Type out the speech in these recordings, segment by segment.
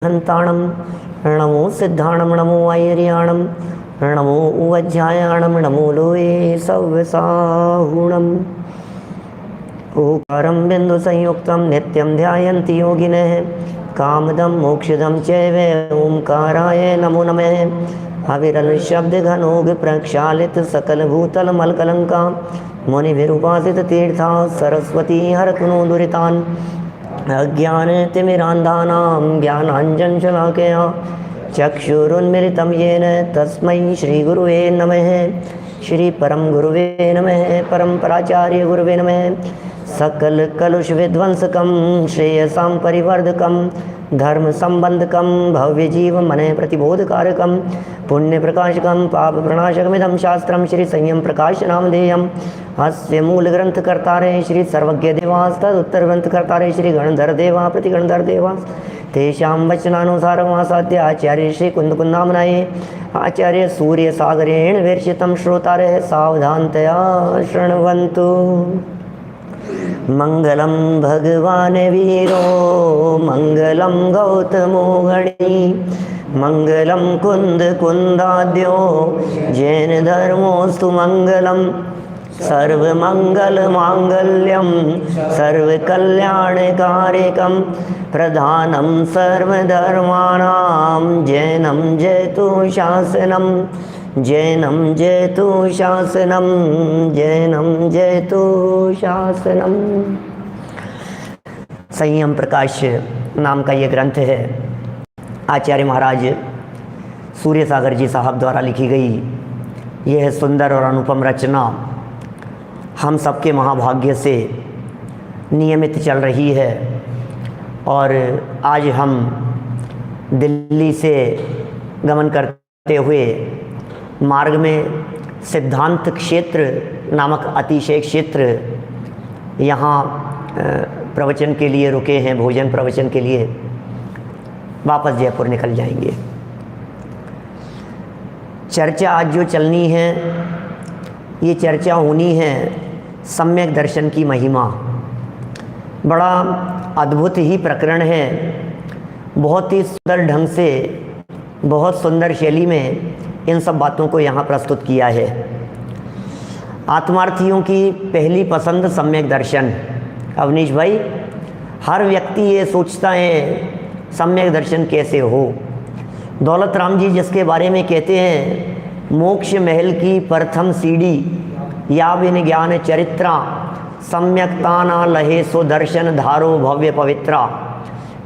हंताणम नमो सिद्धाणम नमो आयर्याणम नमो उवज्जायाणम नमो लोये सव्यसाहुणम। ओकारं बिंदु संयुक्तं नित्यं ध्यायन्ति योगिनः कामदं मोक्षदं चैव ओंकाराय नमो नमः। अविरल शब्द घनोग प्रक्षालित सकल भूतल मलकलंका मुनिभिरुपासित तीर्था सरस्वती हरतु नो दुरितान्। अज्ञान तिमिरान्धानां ज्ञानाञ्जन शलाकया चक्षुरुन्मिलितं येन तस्मै श्रीगुरुवे नमः। श्री परम गुरुवे नमः। परम्पराचार्य गुरुवे नमः। सकल कलुष विध्वंसकं श्रेयसां परिवर्धकं धर्म संबंधकं भव्य जीव मन प्रतिबोधकारकं पुण्य प्रकाशकं पाप प्रणाशकमिदं शास्त्रं श्री संयम प्रकाश नामधेयम्। अस्य मूल ग्रंथ कर्तारे श्री सर्वज्ञ देवास तदुत्तर ग्रंथ कर्तारे श्री गणधर देवा प्रतिगणधर देवास तेषां वचनानुसारमासाद्य आचार्य श्री कुंदकुंदामनाये आचार्य सूर्य सागरेण विरचितं श्रोतारः सावधानतया शृण्वन्तु। मंगलम भगवान वीरो मंगलम गौतमो गणी मंगलम कुंद कुंदाद्यो जैन धर्मोस्तु मंगलम सर्वमंगल मांगल्यम सर्वकल्याणकारिकं प्रधानं सर्वधर्माणां जैनं जयतु शासनम जैनं जयतु शासनम जैनं जयतु शासनम। संयम प्रकाश नाम का ये ग्रंथ है। आचार्य महाराज सूर्य सागर जी साहब द्वारा लिखी गई यह सुंदर और अनुपम रचना हम सबके महाभाग्य से नियमित चल रही है। और आज हम दिल्ली से गमन करते हुए मार्ग में सिद्धांत क्षेत्र नामक अतिशय क्षेत्र यहाँ प्रवचन के लिए रुके हैं, भोजन प्रवचन के लिए। वापस जयपुर निकल जाएंगे। चर्चा आज जो चलनी है ये चर्चा होनी है सम्यक दर्शन की महिमा। बड़ा अद्भुत ही प्रकरण है। बहुत ही सुंदर ढंग से बहुत सुंदर शैली में इन सब बातों को यहाँ प्रस्तुत किया है। आत्मार्थियों की पहली पसंद सम्यक दर्शन। अवनीश भाई, हर व्यक्ति ये सोचता है सम्यक दर्शन कैसे हो। दौलत राम जी जिसके बारे में कहते हैं मोक्ष महल की प्रथम सीढ़ी या बिन ज्ञान चरित्रा सम्यकता ना लहे सो दर्शन धारो भव्य पवित्रा।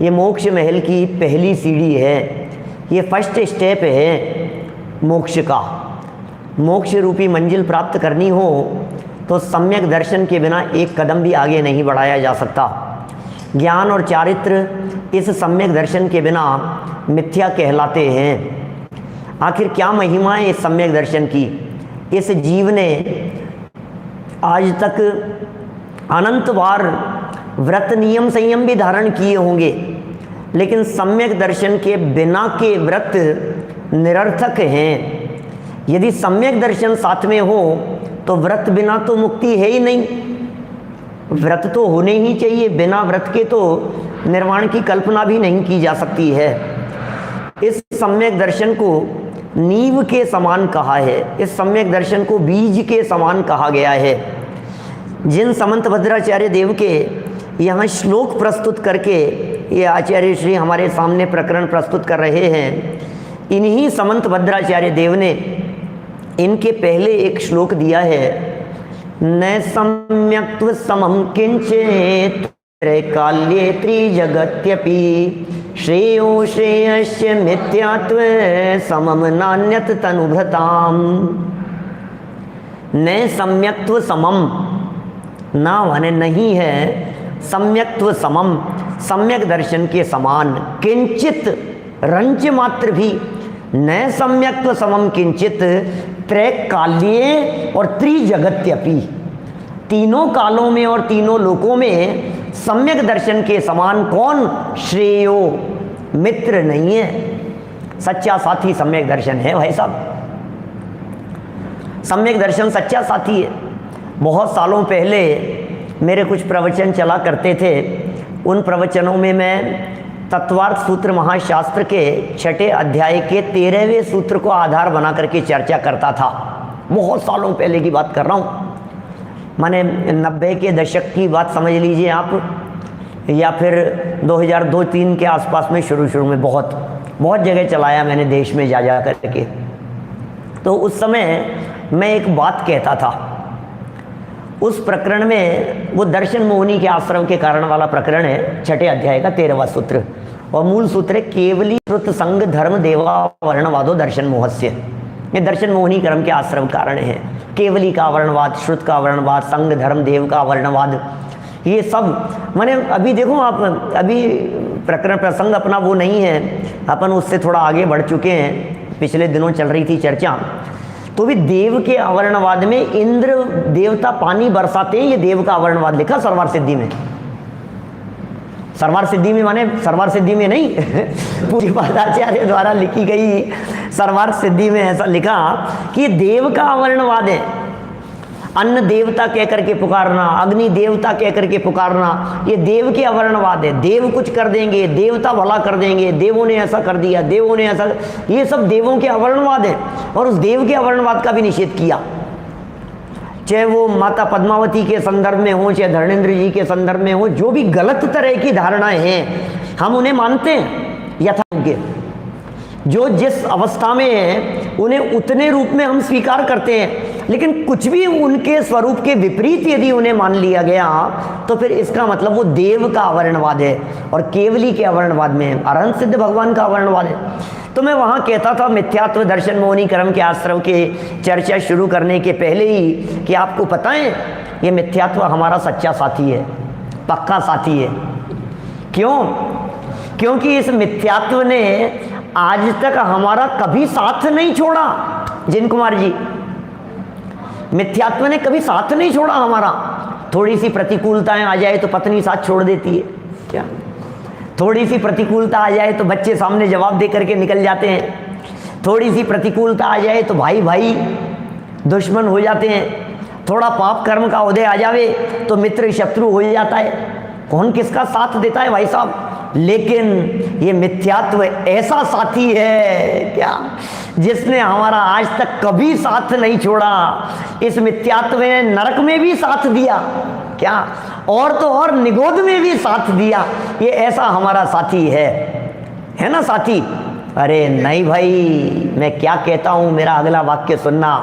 ये मोक्ष महल की पहली सीढ़ी है। ये फर्स्ट स्टेप है मोक्ष का। मोक्ष रूपी मंजिल प्राप्त करनी हो तो सम्यक दर्शन के बिना एक कदम भी आगे नहीं बढ़ाया जा सकता। ज्ञान और चारित्र इस सम्यक दर्शन के बिना मिथ्या कहलाते हैं। आखिर क्या महिमा है इस सम्यक दर्शन की। इस जीव ने आज तक अनंत बार व्रत नियम संयम भी धारण किए होंगे, लेकिन सम्यक दर्शन के बिना के व्रत निरर्थक हैं। यदि सम्यक दर्शन साथ में हो तो व्रत बिना तो मुक्ति है ही नहीं। व्रत तो होने ही चाहिए। बिना व्रत के तो निर्वाण की कल्पना भी नहीं की जा सकती है। इस सम्यक दर्शन को नींव के समान कहा है। इस सम्यक दर्शन को बीज के समान कहा गया है। जिन समंत भद्राचार्य देव के यहाँ श्लोक प्रस्तुत करके ये आचार्य श्री हमारे सामने प्रकरण प्रस्तुत कर रहे हैं, इन्हीं समंत भद्राचार्य देव ने इनके पहले एक श्लोक दिया है। न सम्यक्त्व समम किंचित् त्रैकाल्ये त्रिजगत्यपि श्रेयो श्रेयस्य मिथ्यात्व समम नान्यत तनुभृताम। न सम्यक्त्व समम, ना माने नहीं है, सम्यक्त्व समम सम्यक दर्शन के समान, किंचित रंच मात्र भी, न सम्यक्त्व समम किंचित त्रैकाल्ये और त्रिजगत्यपि, तीनों कालों में और तीनों लोकों में सम्यक दर्शन के समान कौन? श्रेयो, मित्र नहीं है, सच्चा साथी सम्यक दर्शन है भाई साहब। सम्यक दर्शन सच्चा साथी है। बहुत सालों पहले मेरे कुछ प्रवचन चला करते थे। उन प्रवचनों में मैं तत्वार्थ सूत्र महाशास्त्र के 6ठे अध्याय के 13वें सूत्र को आधार बना करके चर्चा करता था। बहुत सालों पहले की बात कर रहा हूँ, माने 90 के दशक की बात समझ लीजिए आप, या फिर 2002-3 के आसपास में शुरू में बहुत जगह चलाया मैंने देश में जा करके। तो उस समय मैं एक बात कहता था, उस प्रकरण में, वो दर्शन मोहिनी के आश्रम के कारण वाला प्रकरण है, 6ठे अध्याय का 13वां सूत्र, और मूल सूत्र है केवली श्रुत संग धर्म देवा वर्णवादो दर्शन मोहस्य। ये दर्शन मोहिनी क्रम के आश्रम कारण है। केवली का वर्णवाद, श्रुत का वर्णवाद, संग धर्म देव का वर्णवाद, ये सब माने अभी देखो आप, अभी प्रकरण प्रसंग अपना वो नहीं है, अपन उससे थोड़ा आगे बढ़ चुके हैं। पिछले दिनों चल रही थी चर्चा, तो भी देव के अवर्णवाद में इंद्र देवता पानी बरसाते हैं, ये देव का अवर्णवाद लिखा सरवार सिद्धि में। सरवार सिद्धि में माने सरवार सिद्धि में नहीं पूरी पादाचार्य द्वारा लिखी गई सरवार सिद्धि में ऐसा लिखा कि देव का अवर्णवाद है। अन्न देवता कह करके पुकारना, अग्नि देवता कह करके पुकारना, ये देव के अवर्णवाद है। देव कुछ कर देंगे, देवता भला कर देंगे, देवों ने ऐसा कर दिया, देवों ने ऐसा, ये सब देवों के अवर्णवाद है। और उस देव के अवर्णवाद का भी निषेध किया, चाहे वो माता पद्मावती के संदर्भ में हो, चाहे धर्मेंद्र जी के संदर्भ में हो। जो भी गलत तरह की धारणाएं हैं हम उन्हें मानते हैं यथायोग्य, जो जिस अवस्था में है उन्हें उतने रूप में हम स्वीकार करते हैं। लेकिन कुछ भी उनके स्वरूप के विपरीत यदि उन्हें मान लिया गया तो फिर इसका मतलब वो देव का अवर्णवाद है और केवली के अवर्णवाद में अरहंत सिद्ध भगवान का अवर्णवाद है। तो मैं वहाँ कहता था मिथ्यात्व दर्शन मोहिनी क्रम के आश्रम के चर्चा शुरू करने के पहले ही कि आपको पता है ये मिथ्यात्व हमारा सच्चा साथी है, पक्का साथी है। क्यों? क्योंकि इस मिथ्यात्व ने आज तक हमारा कभी साथ नहीं छोड़ा। जिन कुमार जी, मिथ्यात्व ने कभी साथ नहीं छोड़ा हमारा। थोड़ी सी प्रतिकूलताएं आ जाए तो पत्नी साथ छोड़ देती है क्या? थोड़ी सी प्रतिकूलता आ जाए तो बच्चे सामने जवाब दे करके निकल जाते हैं। थोड़ी सी प्रतिकूलता आ जाए तो भाई भाई दुश्मन हो जाते हैं। थोड़ा पाप कर्म का उदय आ जावे तो मित्र शत्रु हो जाता है। कौन किसका साथ देता है भाई साहब? लेकिन ये मिथ्यात्व ऐसा साथी है क्या जिसने हमारा आज तक कभी साथ नहीं छोड़ा। इस मिथ्यात्व ने नरक में भी साथ दिया क्या, और तो और निगोद में भी साथ दिया। ये ऐसा हमारा साथी है ना साथी? अरे नहीं भाई, मैं क्या कहता हूं, मेरा अगला वाक्य सुनना।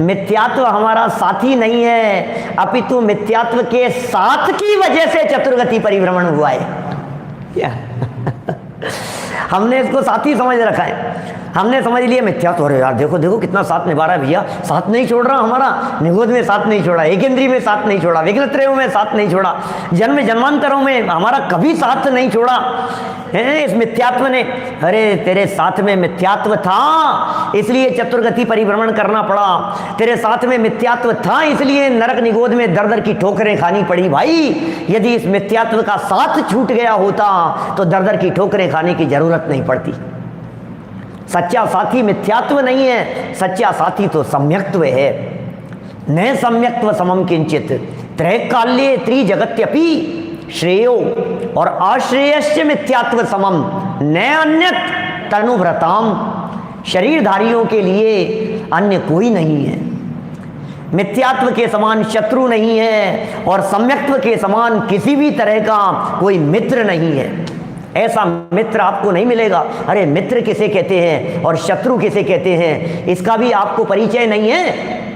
मिथ्यात्व हमारा साथी नहीं है, अपितु मिथ्यात्व के साथ की वजह से चतुर्गति परिभ्रमण हुआ है क्या? हमने इसको साथी समझ रखा है। हमने समझ लिया मिथ्यात्व, अरे यार देखो देखो कितना साथ निभा रहा है भैया, साथ नहीं छोड़ रहा हमारा, निगोद में साथ नहीं छोड़ा, एकेंद्री में साथ नहीं छोड़ा, विघ्नत्रयों में साथ नहीं छोड़ा, जन्म जन्मांतरों में हमारा कभी साथ नहीं छोड़ा है इस मिथ्यात्व ने। अरे तेरे साथ में मिथ्यात्व था इसलिए चतुर्गति परिभ्रमण करना पड़ा, तेरे साथ में मिथ्यात्व था इसलिए नरक निगोद में दर दर की ठोकरें खानी पड़ी। भाई यदि इस मिथ्यात्व का साथ छूट गया होता तो दर दर की ठोकरें खाने की जरूरत नहीं पड़ती। सच्चा साथी मिथ्यात्व नहीं है, सच्चा साथी तो सम्यक्त्व है। न सम्यक्त्व समम किंचित त्रैकाल्ये त्रिजगत्यपि श्रेयो और आश्रेयस्य मिथ्यात्व समम न अन्यत तनुभृताम। शरीरधारियों के लिए अन्य कोई नहीं है, मिथ्यात्व के समान शत्रु नहीं है और सम्यक्त्व के समान किसी भी तरह का कोई मित्र नहीं है। ऐसा मित्र आपको नहीं मिलेगा। अरे मित्र किसे कहते हैं और शत्रु किसे कहते हैं इसका भी आपको परिचय नहीं है।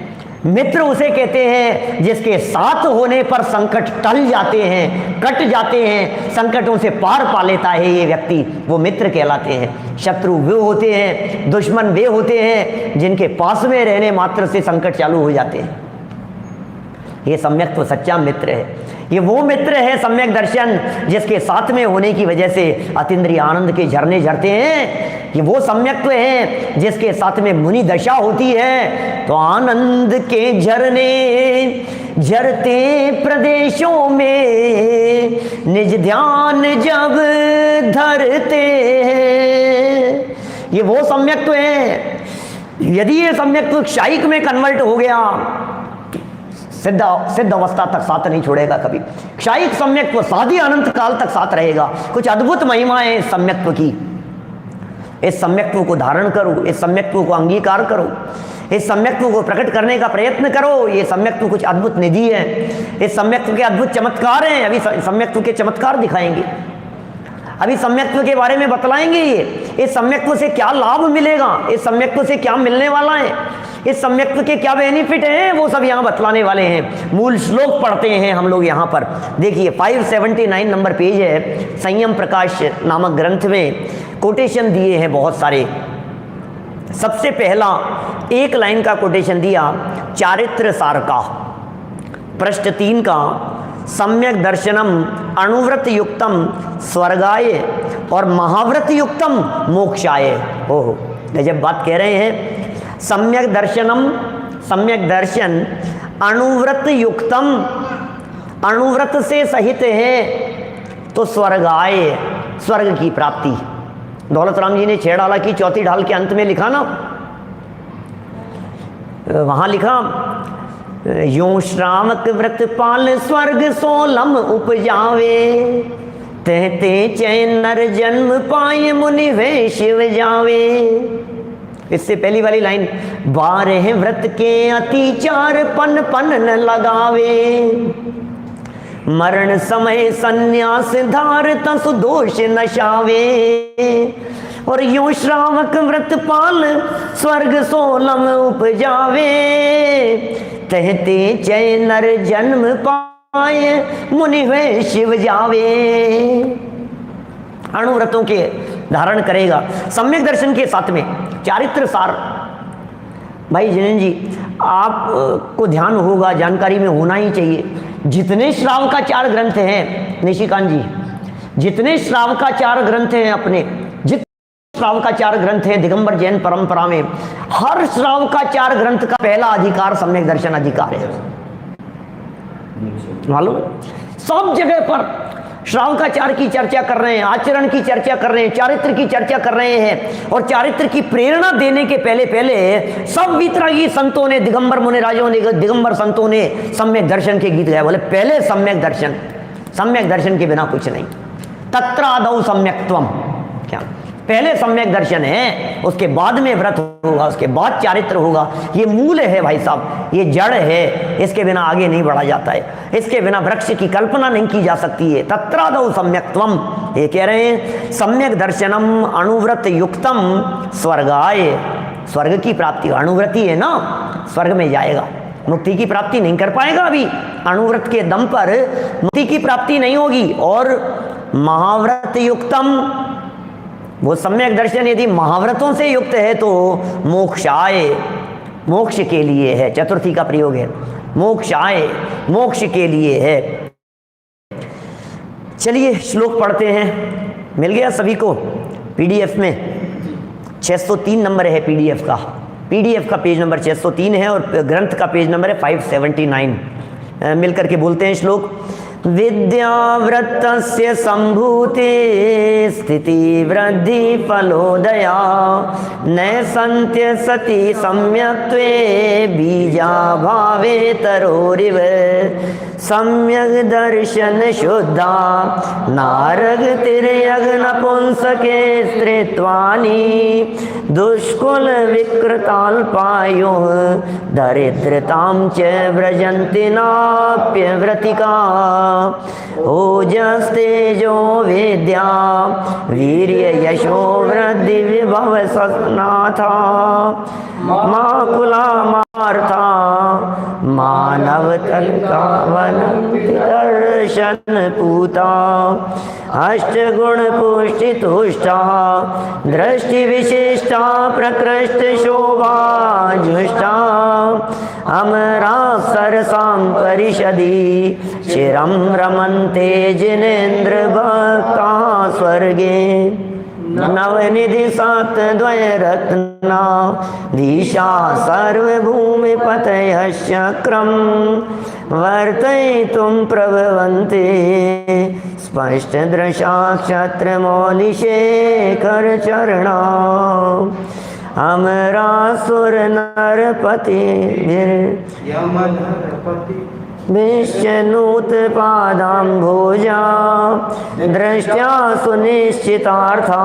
मित्र उसे कहते हैं जिसके साथ होने पर संकट टल जाते हैं, कट जाते हैं, संकटों से पार पा लेता है ये व्यक्ति, वो मित्र कहलाते हैं। शत्रु वे होते हैं, दुश्मन वे होते हैं जिनके पास में रहने मात्र से संकट चालू हो जाते हैं। ये सम्यक तो सच्चा मित्र है। ये वो मित्र है सम्यक दर्शन जिसके साथ में होने की वजह से अतीन्द्रिय आनंद के झरने झरते हैं। ये वो सम्यक्त्व है जिसके साथ में मुनि दशा होती है तो आनंद के झरने झरते प्रदेशों में निज ध्यान जब धरते हैं। ये वो सम्यक्त्व है। यदि ये सम्यक्त्व क्षायिक में कन्वर्ट हो गया, सिद्ध अवस्था तक साथ नहीं छोड़ेगा कभी। क्षायिक सम्यक्त्व साधी अनंत काल तक साथ रहेगा। कुछ अद्भुत महिमा है इस सम्यक्त्व की। इस सम्यक्त्व को धारण करो, इस सम्यक्त्व को अंगीकार करो, इस सम्यक्त्व को प्रकट करने का प्रयत्न करो। ये सम्यक्त्व कुछ अद्भुत निधि है, इस सम्यक्त्व के अद्भुत चमत्कार हैं। अभी सम्यक्त्व के चमत्कार दिखाएंगे, अभी सम्यक्त्व के बारे में बतलाएंगे। ये इस सम्यक्त्व से क्या लाभ मिलेगा, इस सम्यक्त्व से क्या मिलने वाला है, इस सम्यक्त्व के क्या बेनिफिट हैं, वो सब यहाँ बतलाने वाले हैं। मूल श्लोक पढ़ते हैं हम लोग यहाँ पर। देखिए 579 नंबर पेज है। संयम प्रकाश नामक ग्रंथ में कोटेशन दिए हैं बहुत सारे। सबसे पहला एक लाइन का कोटेशन दिया चारित्र सार का, पृष्ठ 3 का, सम्यक दर्शनम अणुव्रत युक्तम स्वर्गाय और महाव्रत युक्तम मोक्षाय। ओहो, जब बात कह रहे हैं सम्यक दर्शनम, सम्यक दर्शन अणुव्रत युक्तम, अणुव्रत से सहित है तो स्वर्गाय, स्वर्ग की प्राप्ति। दौलत राम जी ने 6 ढाला की चौथी ढाल के अंत में लिखा ना, वहां लिखा यो श्रावक व्रत पाल स्वर्ग सोलम उपजावे, कहते चैन नर जन्म पाए मुनि वे शिव जावे। इससे पहली वाली लाइन 12 व्रत के अतिचार पन पन न लगावे, मरण समय संन्यास धार तसु दोष नशावे। और यूं श्रावक व्रत पाल स्वर्ग सोलम उपजावे, कहते चय नर जन्म पाए मुनि वे शिव जावे। अणुव्रतों के धारण करेगा सम्यक दर्शन के साथ में चारित्र सार। भाई जिनेन्द्र जी, आपको ध्यान होगा, जानकारी में होना ही चाहिए, जितने श्रावकाचार ग्रंथ हैं निशिकांत जी, जितने श्रावकाचार ग्रंथ हैं अपने, जितने श्रावकाचार ग्रंथ हैं दिगंबर जैन परंपरा में, हर श्रावकाचार ग्रंथ का पहला अधिकार सम्यक दर्शन अधिकार है। मालूम, सब जगह पर श्रावकाचार की चर्चा कर रहे हैं, आचरण की चर्चा कर रहे हैं, चारित्र की चर्चा कर रहे हैं। और चारित्र की प्रेरणा देने के पहले पहले सब वितरागी संतों ने, दिगंबर मुनिराजों ने, दिगंबर संतों ने सम्यक दर्शन के गीत गाए। बोले पहले सम्यक दर्शन, सम्यक दर्शन के बिना कुछ नहीं। तत्रादौ सम्यक्त्वम, क्या पहले सम्यक दर्शन है, उसके बाद में व्रत होगा, उसके बाद चारित्र होगा। ये मूल है भाई साहब, ये जड़ है, इसके बिना आगे नहीं बढ़ा जाता है, इसके बिना वृक्ष की कल्पना नहीं की जा सकती है। तत्रादौ सम्यक्त्वम, ये कह रहे हैं सम्यक दर्शनम अणुव्रत युक्तम स्वर्गाय, स्वर्ग की प्राप्ति। अणुव्रती है ना, स्वर्ग में जाएगा, मुक्ति की प्राप्ति नहीं कर पाएगा। अभी अणुव्रत के दम पर मुक्ति की प्राप्ति नहीं होगी। और महाव्रत युक्तम, वो सम्यक दर्शन यदि महाव्रतों से युक्त है तो मोक्षाय, मोक्ष के लिए है, चतुर्थी का प्रयोग है, मोक्षाय, मोक्ष के लिए है। चलिए श्लोक पढ़ते हैं। मिल गया सभी को पीडीएफ में? 603 नंबर है पीडीएफ का, पीडीएफ का पेज नंबर 603 है और ग्रंथ का पेज नंबर है 579। मिलकर के बोलते हैं श्लोक। विद्याव्रतस्य संभूते स्थिति वृद्धि फलोदया, नैसन्त्य सति सम्यक्त्वे बीजा भावे तरोरिव, सम्यक दर्शन शुद्धा नारगतिर्यग नपुंसके स्त्रीत्वानि, दुष्कुल विकृताल्पायो दरिद्रतां च व्रजन्ति नाप्यव्रतिका, ओजस्तेजो विद्या वीर्य यशो वृद्धि विभव सनाथा, माकुला मार्था मानव तलका वनंति दर्शन पूता, अष्टगुण पुष्टि तुष्टा दृष्टि विशिष्टा प्रकृष्ट शोभा जुष्टा, अमरा सरसां परिषदि चिरं रमन्ते जिनेन्द्र भक्ता स्वर्गे, नवनिधि सात द्वय रत्ना धीशा सर्वभूमि पतयः चक्रम, वर्तयितुं प्रभवन्ते स्पष्ट दृशा क्षत्र मौलिशेखर चरणा, अमरासुर नरपति विष्णुत्पादाम्भोजा दृष्ट्या सुनिश्चितार्था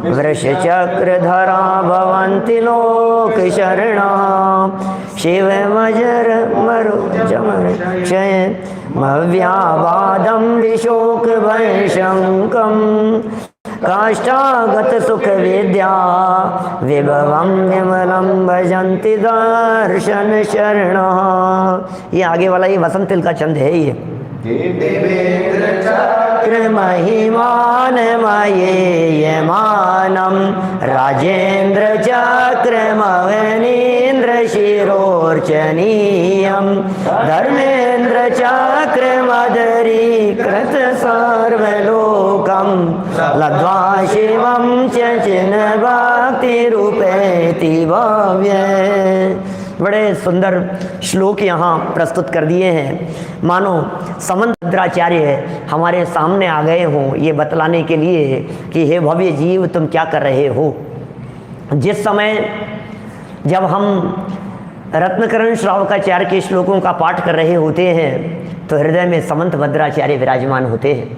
वृषचक्रधरा भवन्ति लोकशरणा शिवमजरमरुजमक्षय मव्यावादं विशोकभयशङ्कम् काष्ठागत सुख विद्या विभवम विमलम भजन्ति दर्शन शरण। ये आगे वाला ये वसंत तिल का छंद है। ये देवेंद्र चक्र महिमान मयेयमानम राजेंद्र चक्र मवनीन्द्र शिरोर्चनीयम धर्मेंद्र चक्र मदरीकृत सर्वलोकम लब्ध्वा शिवं च चिन भक्ति रूपेति भव्य। बड़े सुंदर श्लोक यहाँ प्रस्तुत कर दिए हैं, मानो समंत भद्राचार्य हमारे सामने आ गए हों ये बतलाने के लिए कि हे भव्य जीव तुम क्या कर रहे हो। जिस समय जब हम रत्नकरण श्रावकाचार्य के श्लोकों का पाठ कर रहे होते हैं तो हृदय में समंत भद्राचार्य विराजमान होते हैं।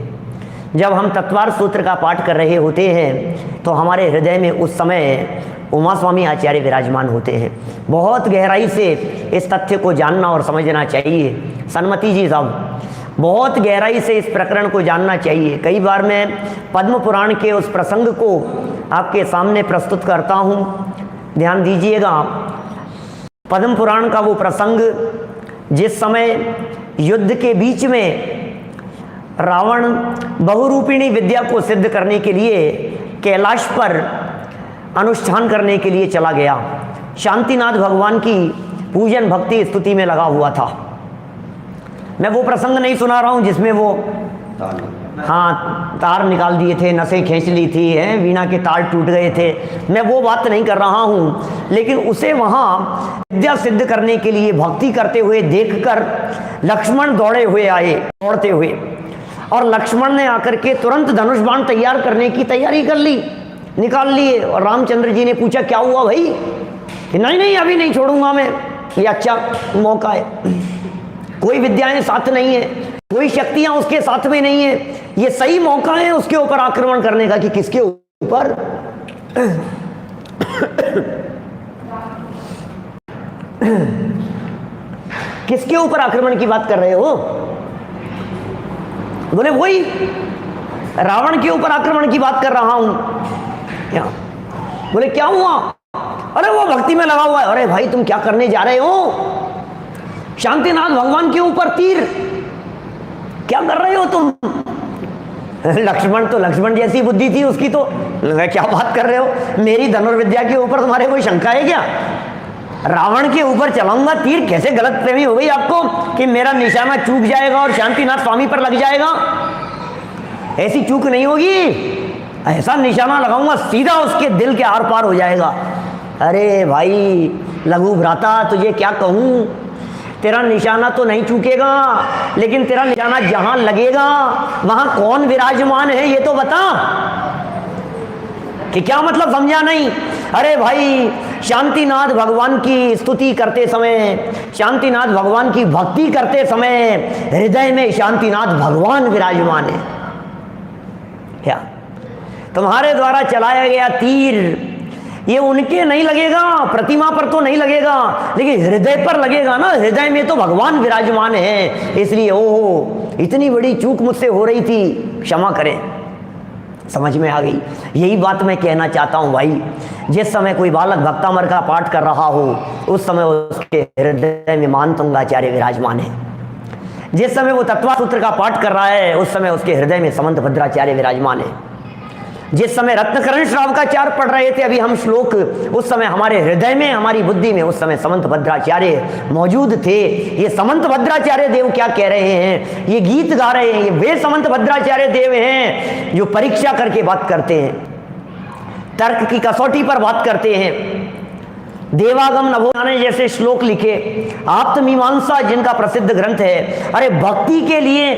जब हम तत्वार सूत्र का पाठ कर रहे होते हैं तो हमारे हृदय में उस समय उमा स्वामी आचार्य विराजमान होते हैं। बहुत गहराई से इस तथ्य को जानना और समझना चाहिए। सन्मति जी साहब, बहुत गहराई से इस प्रकरण को जानना चाहिए। कई बार मैं पद्म पुराण के उस प्रसंग को आपके सामने प्रस्तुत करता हूँ, ध्यान दीजिएगा। पद्म पुराण का वो प्रसंग जिस समय युद्ध के बीच में रावण बहुरूपिणी विद्या को सिद्ध करने के लिए कैलाश पर अनुष्ठान करने के लिए चला गया, शांतिनाथ भगवान की पूजन भक्ति स्तुति में लगा हुआ था। मैं वो प्रसंग नहीं सुना रहा हूँ जिसमें वो तार निकाल दिए थे, नसें खींच ली थी, हैं वीणा के तार टूट गए थे, मैं वो बात नहीं कर रहा हूँ। लेकिन उसे वहाँ विद्या सिद्ध करने के लिए भक्ति करते हुए देखकर लक्ष्मण दौड़ते हुए और लक्ष्मण ने आकर के तुरंत धनुष बाण तैयार करने की तैयारी कर ली, निकाल लिए। और रामचंद्र जी ने पूछा क्या हुआ भाई? नहीं अभी नहीं छोड़ूंगा मैं, ये अच्छा मौका है। कोई विद्याएं साथ नहीं है, कोई शक्तियां उसके साथ में नहीं है, ये सही मौका है उसके ऊपर आक्रमण करने का। कि किसके ऊपर? किसके ऊपर आक्रमण की बात कर रहे हो? बोले वही रावण के ऊपर आक्रमण की बात कर रहा हूं। क्या? बोले क्या हुआ? अरे वो भक्ति में लगा हुआ है। अरे भाई तुम क्या करने जा रहे हो? शांतिनाथ भगवान के ऊपर तीर, क्या कर रहे हो तुम? लक्ष्मण जैसी बुद्धि थी उसकी, तो क्या बात कर रहे हो? मेरी धनुर्विद्या के ऊपर तुम्हारे कोई शंका है क्या? रावण के ऊपर चलाऊंगा तीर? कैसे गलत प्रेमी हो गई आपको कि मेरा निशाना चूक जाएगा और शांतिनाथ स्वामी पर लग जाएगा? ऐसी चूक नहीं होगी, ऐसा निशाना लगाऊंगा सीधा उसके दिल के आर पार हो जाएगा। अरे भाई लघु भ्राता, तुझे क्या कहूं, तेरा निशाना तो नहीं चूकेगा, लेकिन तेरा निशाना जहां लगेगा वहां कौन विराजमान है ये तो बता। कि क्या मतलब समझा नहीं? अरे भाई शांतिनाथ भगवान की स्तुति करते समय, शांतिनाथ भगवान की भक्ति करते समय हृदय में शांतिनाथ भगवान विराजमान है। क्या तुम्हारे द्वारा चलाया गया तीर ये उनके नहीं लगेगा, प्रतिमा पर तो नहीं लगेगा, लेकिन हृदय पर लगेगा ना। हृदय में तो भगवान विराजमान है। इसलिए ओहो इतनी बड़ी चूक मुझसे हो रही थी, क्षमा करें। समझ में आ गई? यही बात मैं कहना चाहता हूं भाई। जिस समय कोई बालक भक्तामर का पाठ कर रहा हो उस समय उसके हृदय में मान तुंगाचार्य विराजमान है। जिस समय वो तत्वा सूत्र का पाठ कर रहा है उस समय उसके हृदय में समंत भद्राचार्य विराजमान है। जिस समय रत्नकरण श्रावकाचार्य पढ़ रहे थे अभी हम श्लोक, उस समय हमारे हृदय में, हमारी बुद्धि में उस समय समंत भद्राचार्य मौजूद थे। ये समंत भद्राचार्य देव क्या कह रहे हैं? ये गीत गा रहे हैं। ये वे समंत भद्राचार्य देव हैं जो परीक्षा करके बात करते हैं, तर्क की कसौटी पर बात करते हैं। देवागम नभोजाने जैसे श्लोक लिखे, आप्तमीमांसा जिनका प्रसिद्ध ग्रंथ है। अरे भक्ति के लिए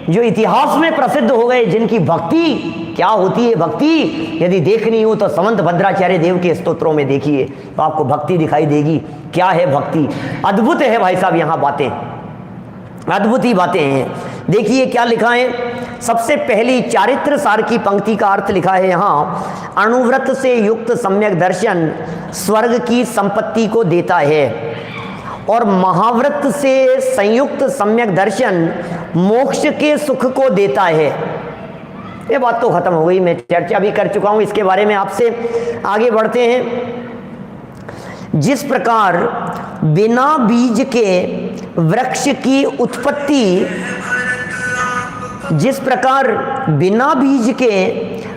जो इतिहास में प्रसिद्ध हो गए, जिनकी भक्ति, क्या होती है भक्ति, यदि देखनी हो तो समंत भद्राचार्य देव के स्तोत्रों में देखिए तो आपको भक्ति दिखाई देगी। क्या है भक्ति, अद्भुत है भाई साहब, यहाँ बातें अद्भुत ही बातें हैं। देखिए क्या लिखा है, सबसे पहली चारित्र सार की पंक्ति का अर्थ लिखा है यहाँ, अणुव्रत से युक्त सम्यक दर्शन स्वर्ग की संपत्ति को देता है और महाव्रत से संयुक्त सम्यक दर्शन मोक्ष के सुख को देता है। ये बात तो खत्म हो गई, मैं चर्चा भी कर चुका हूं इसके बारे में आपसे। आगे बढ़ते हैं। जिस प्रकार बिना बीज के वृक्ष की उत्पत्ति, जिस प्रकार बिना बीज के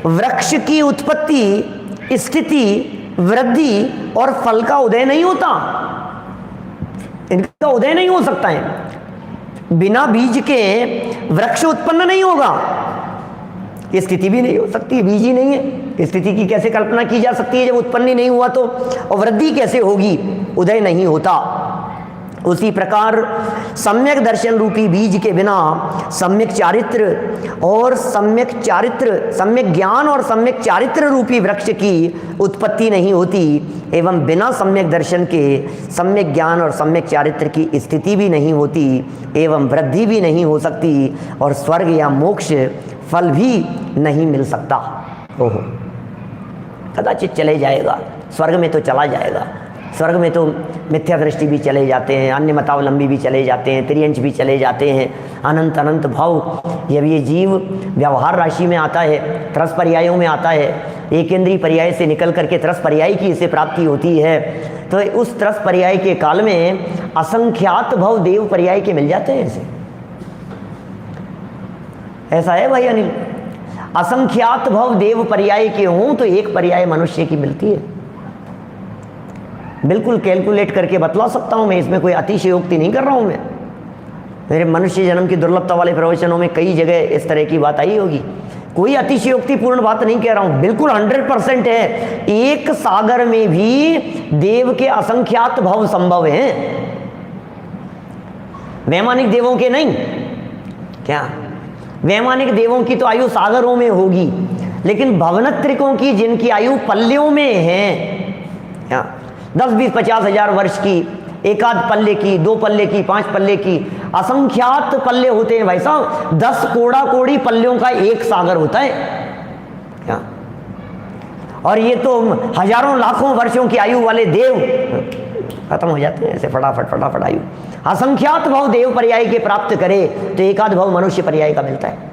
वृक्ष की उत्पत्ति, स्थिति, वृद्धि और फल का उदय नहीं होता, इनका उदय नहीं हो सकता है। बिना बीज के वृक्ष उत्पन्न नहीं होगा, ये स्थिति भी नहीं हो सकती, बीज ही नहीं है, स्थिति की कैसे कल्पना की जा सकती है जब उत्पन्न ही नहीं हुआ तो, और वृद्धि कैसे होगी, उदय नहीं होता। उसी प्रकार सम्यक दर्शन रूपी बीज के बिना सम्यक चारित्र और सम्यक ज्ञान और सम्यक चारित्र रूपी वृक्ष की उत्पत्ति नहीं होती, एवं बिना सम्यक दर्शन के सम्यक ज्ञान और सम्यक चारित्र की स्थिति भी नहीं होती, एवं वृद्धि भी नहीं हो सकती, और स्वर्ग या मोक्ष फल भी नहीं मिल सकता। ओहो, कदाचित चले जाएगा, स्वर्ग में तो चला जाएगा, स्वर्ग में तो मिथ्या दृष्टि भी चले जाते हैं, अन्य मतावलंबी भी चले जाते हैं, त्रियंच भी चले जाते हैं, अनंत अनंत भाव। जब ये जीव व्यवहार राशि में आता है, त्रस पर्यायों में आता है, एकेंद्रीय पर्याय से निकल करके त्रस पर्याय की इसे प्राप्ति होती है, तो उस त्रस पर्याय के काल में असंख्यात भव देव पर्याय के मिल जाते हैं इसे। ऐसा है भाई अनिल, असंख्यात भव देव पर्याय के हों तो एक पर्याय मनुष्य की मिलती है। बिल्कुल कैलकुलेट करके बतला सकता हूं मैं, इसमें कोई अतिशयोक्ति नहीं कर रहा हूं मैं। मेरे मनुष्य जन्म की दुर्लभता वाले प्रवचनों में कई जगह इस तरह की बात आई होगी, कोई अतिशयोक्ति पूर्ण बात नहीं कह रहा हूं, बिल्कुल 100% है। एक सागर में भी देव के असंख्यात भव संभव हैं, वैमानिक देवों के नहीं। क्या वैमानिक देवों की तो आयु सागरों में होगी, लेकिन भवनत्रिकों की जिनकी आयु पल्लियों में है, क्या 10, 20, 50 हजार वर्ष की, एक आध पल्ले की, 2 पल्ले की, 5 पल्ले की, असंख्यात पल्ले होते हैं भाई साहब। 10 कोड़ा कोड़ी पल्लियों का एक सागर होता है क्या, और ये तो हजारों लाखों वर्षों की आयु वाले देव खत्म हो जाते हैं ऐसे फटाफट आयु। असंख्यात भाव देव पर्याय के प्राप्त करे तो एक आध भाव मनुष्य पर्याय का मिलता है।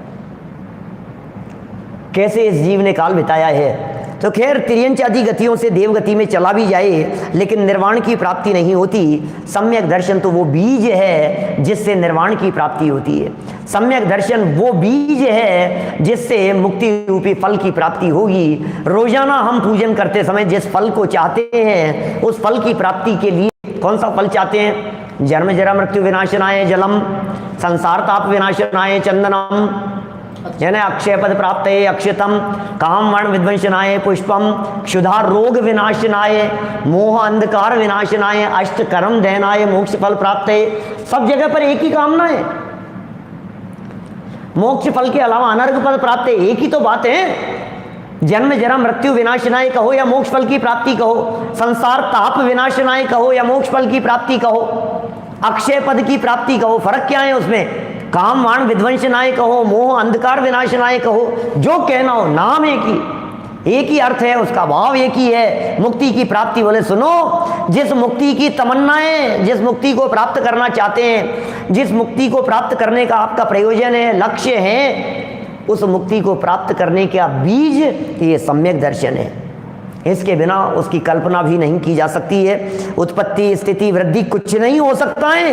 कैसे इस जीव ने काल बिताया है। तो खैर तिर्यंच आदि गतियों से देव गति में चला भी जाए लेकिन निर्वाण की प्राप्ति नहीं होती। सम्यक दर्शन तो वो बीज है जिससे निर्वाण की प्राप्ति होती है। सम्यक दर्शन वो बीज है जिससे मुक्ति रूपी फल की प्राप्ति होगी। रोजाना हम पूजन करते समय जिस फल को चाहते हैं उस फल की प्राप्ति के लिए कौन सा फल चाहते हैं? जन्म जरा मृत्यु विनाशनाय जलम, संसार ताप विनाशनाय चंदनम, यानी अक्षय पद प्राप्त है अक्षतम, काम वर्ण विध्वंसनाय पुष्पम, क्षुधा रोग विनाशनाय, मोह अंधकार विनाशनाय, अष्ट कर्म दहनाय, मोक्ष फल प्राप्त है। सब जगह पर एक ही कामना है। मोक्ष फल के अलावा अनर्घ पद प्राप्त है, एक ही तो बात है। जन्म जरा मृत्यु विनाशनाय कहो या मोक्ष फल की प्राप्ति कहो, संसार ताप विनाशनाय कहो या मोक्ष फल की प्राप्ति कहो, अक्षय पद की प्राप्ति कहो, फर्क क्या है उसमें? काम वाण विध्वंसनाय कहो, मोह अंधकार विनाशनाय कहो, जो कहना हो, नाम एक ही अर्थ है, उसका भाव एक ही है, मुक्ति की प्राप्ति। बोले सुनो, जिस मुक्ति की तमन्नाएं, जिस मुक्ति को प्राप्त करना चाहते हैं, जिस मुक्ति को प्राप्त करने का आपका प्रयोजन है, लक्ष्य है, उस मुक्ति को प्राप्त करने का बीज ये सम्यक दर्शन है। इसके बिना उसकी कल्पना भी नहीं की जा सकती है। उत्पत्ति स्थिति वृद्धि कुछ नहीं हो सकता है,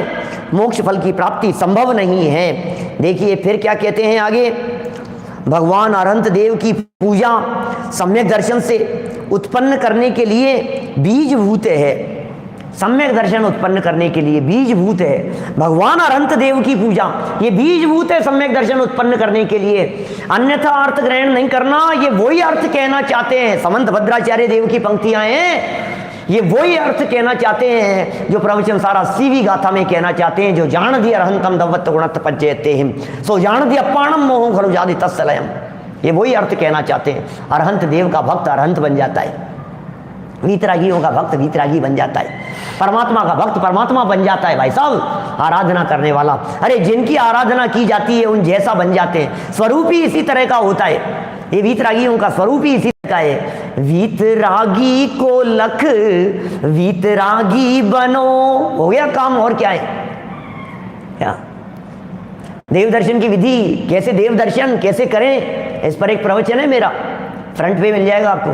मोक्ष फल की प्राप्ति संभव नहीं है। देखिए फिर क्या कहते हैं आगे, भगवान अनंत देव की पूजा सम्यक दर्शन से उत्पन्न करने के लिए बीजभूत है। सम्यक दर्शन उत्पन्न करने के लिए बीजभूत है। भगवान अनंत देव की पूजा ये बीजभूत है सम्यक दर्शन उत्पन्न करने के लिए। अन्यथा अर्थ ग्रहण नहीं करना, ये वही अर्थ कहना चाहते हैं। समंत भद्राचार्य देव की पंक्तियां हैं, ये वही अर्थ कहना चाहते हैं जो प्रवचन सारा सीवी गाथा में कहना चाहते हैं, जो जान दिया अरहंतम दवत गुणत पज्जयते हिम सो जान दिया पाणम मोह खलु जादि तत्सलयम। ये वही अर्थ कहना चाहते हैं। अरहंत देव का भक्त अरहंत बन जाता है, वीतरागियों का भक्त वीतरागी बन जाता है, परमात्मा का भक्त परमात्मा बन जाता है। भाई साहब, आराधना करने वाला, अरे जिनकी आराधना की जाती है उन जैसा बन जाते हैं। स्वरूप ही इसी तरह का होता है। ये वीतरागियों का स्वरूप ही इसी तरह का है। वीतरागी को लख वीतरागी बनो, हो गया काम। और क्या है? क्या देव दर्शन की विधि, कैसे देव दर्शन कैसे करें, इस पर एक प्रवचन है मेरा, फ्रंट पे मिल जाएगा आपको।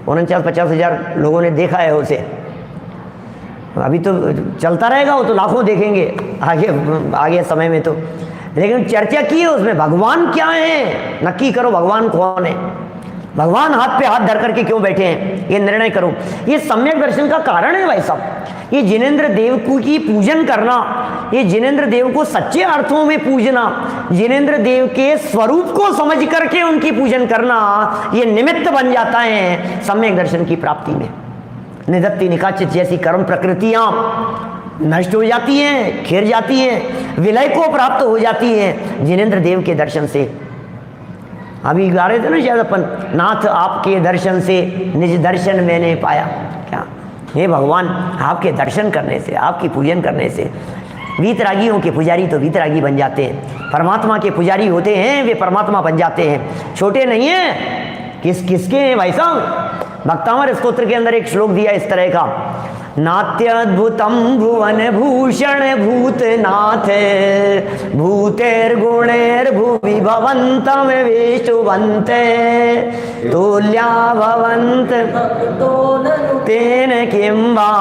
49-50 हज़ार लोगों ने देखा है उसे। अभी तो चलता रहेगा, वो तो लाखों देखेंगे आगे आगे समय में तो। लेकिन चर्चा की है उसमें, भगवान क्या है, नक्की करो भगवान कौन है। भगवान हाथ पे हाथ धर करके क्यों बैठे हैं, ये निर्णय करो। ये सम्यक दर्शन का कारण है भाई साहब। ये जिनेंद्र देव को की पूजन करना, ये जिनेंद्र देव को सच्चे अर्थों में पूजना, जिनेंद्र देव के स्वरूप को समझ करके उनकी पूजन करना, ये निमित्त बन जाता है सम्यक दर्शन की प्राप्ति में। निदत्ति निकाचित जैसी कर्म प्रकृतियां नष्ट हो जाती हैं, खिर जाती हैं, विलय को प्राप्त हो जाती हैं जिनेंद्र देव के दर्शन से। अभी गा रहे थे ना शायद अपन, नाथ आपके दर्शन से निज दर्शन मैंने पाया। क्या हे भगवान, आपके दर्शन करने से, आपकी पूजन करने से वीतरागियों के पुजारी तो वीतरागी बन जाते हैं, परमात्मा के पुजारी होते हैं वे परमात्मा बन जाते हैं। छोटे नहीं हैं, किसके हैं भाई साहब? भक्तामर स्तोत्र के अंदर एक श्लोक दिया इस तरह का, नात्यद्भुतम भुवन भूषण भूतनाथ भूतेर्गुणेर भुवि भवन्तम विष्णुवन्ते तुल्या भवन्त तेन किं वा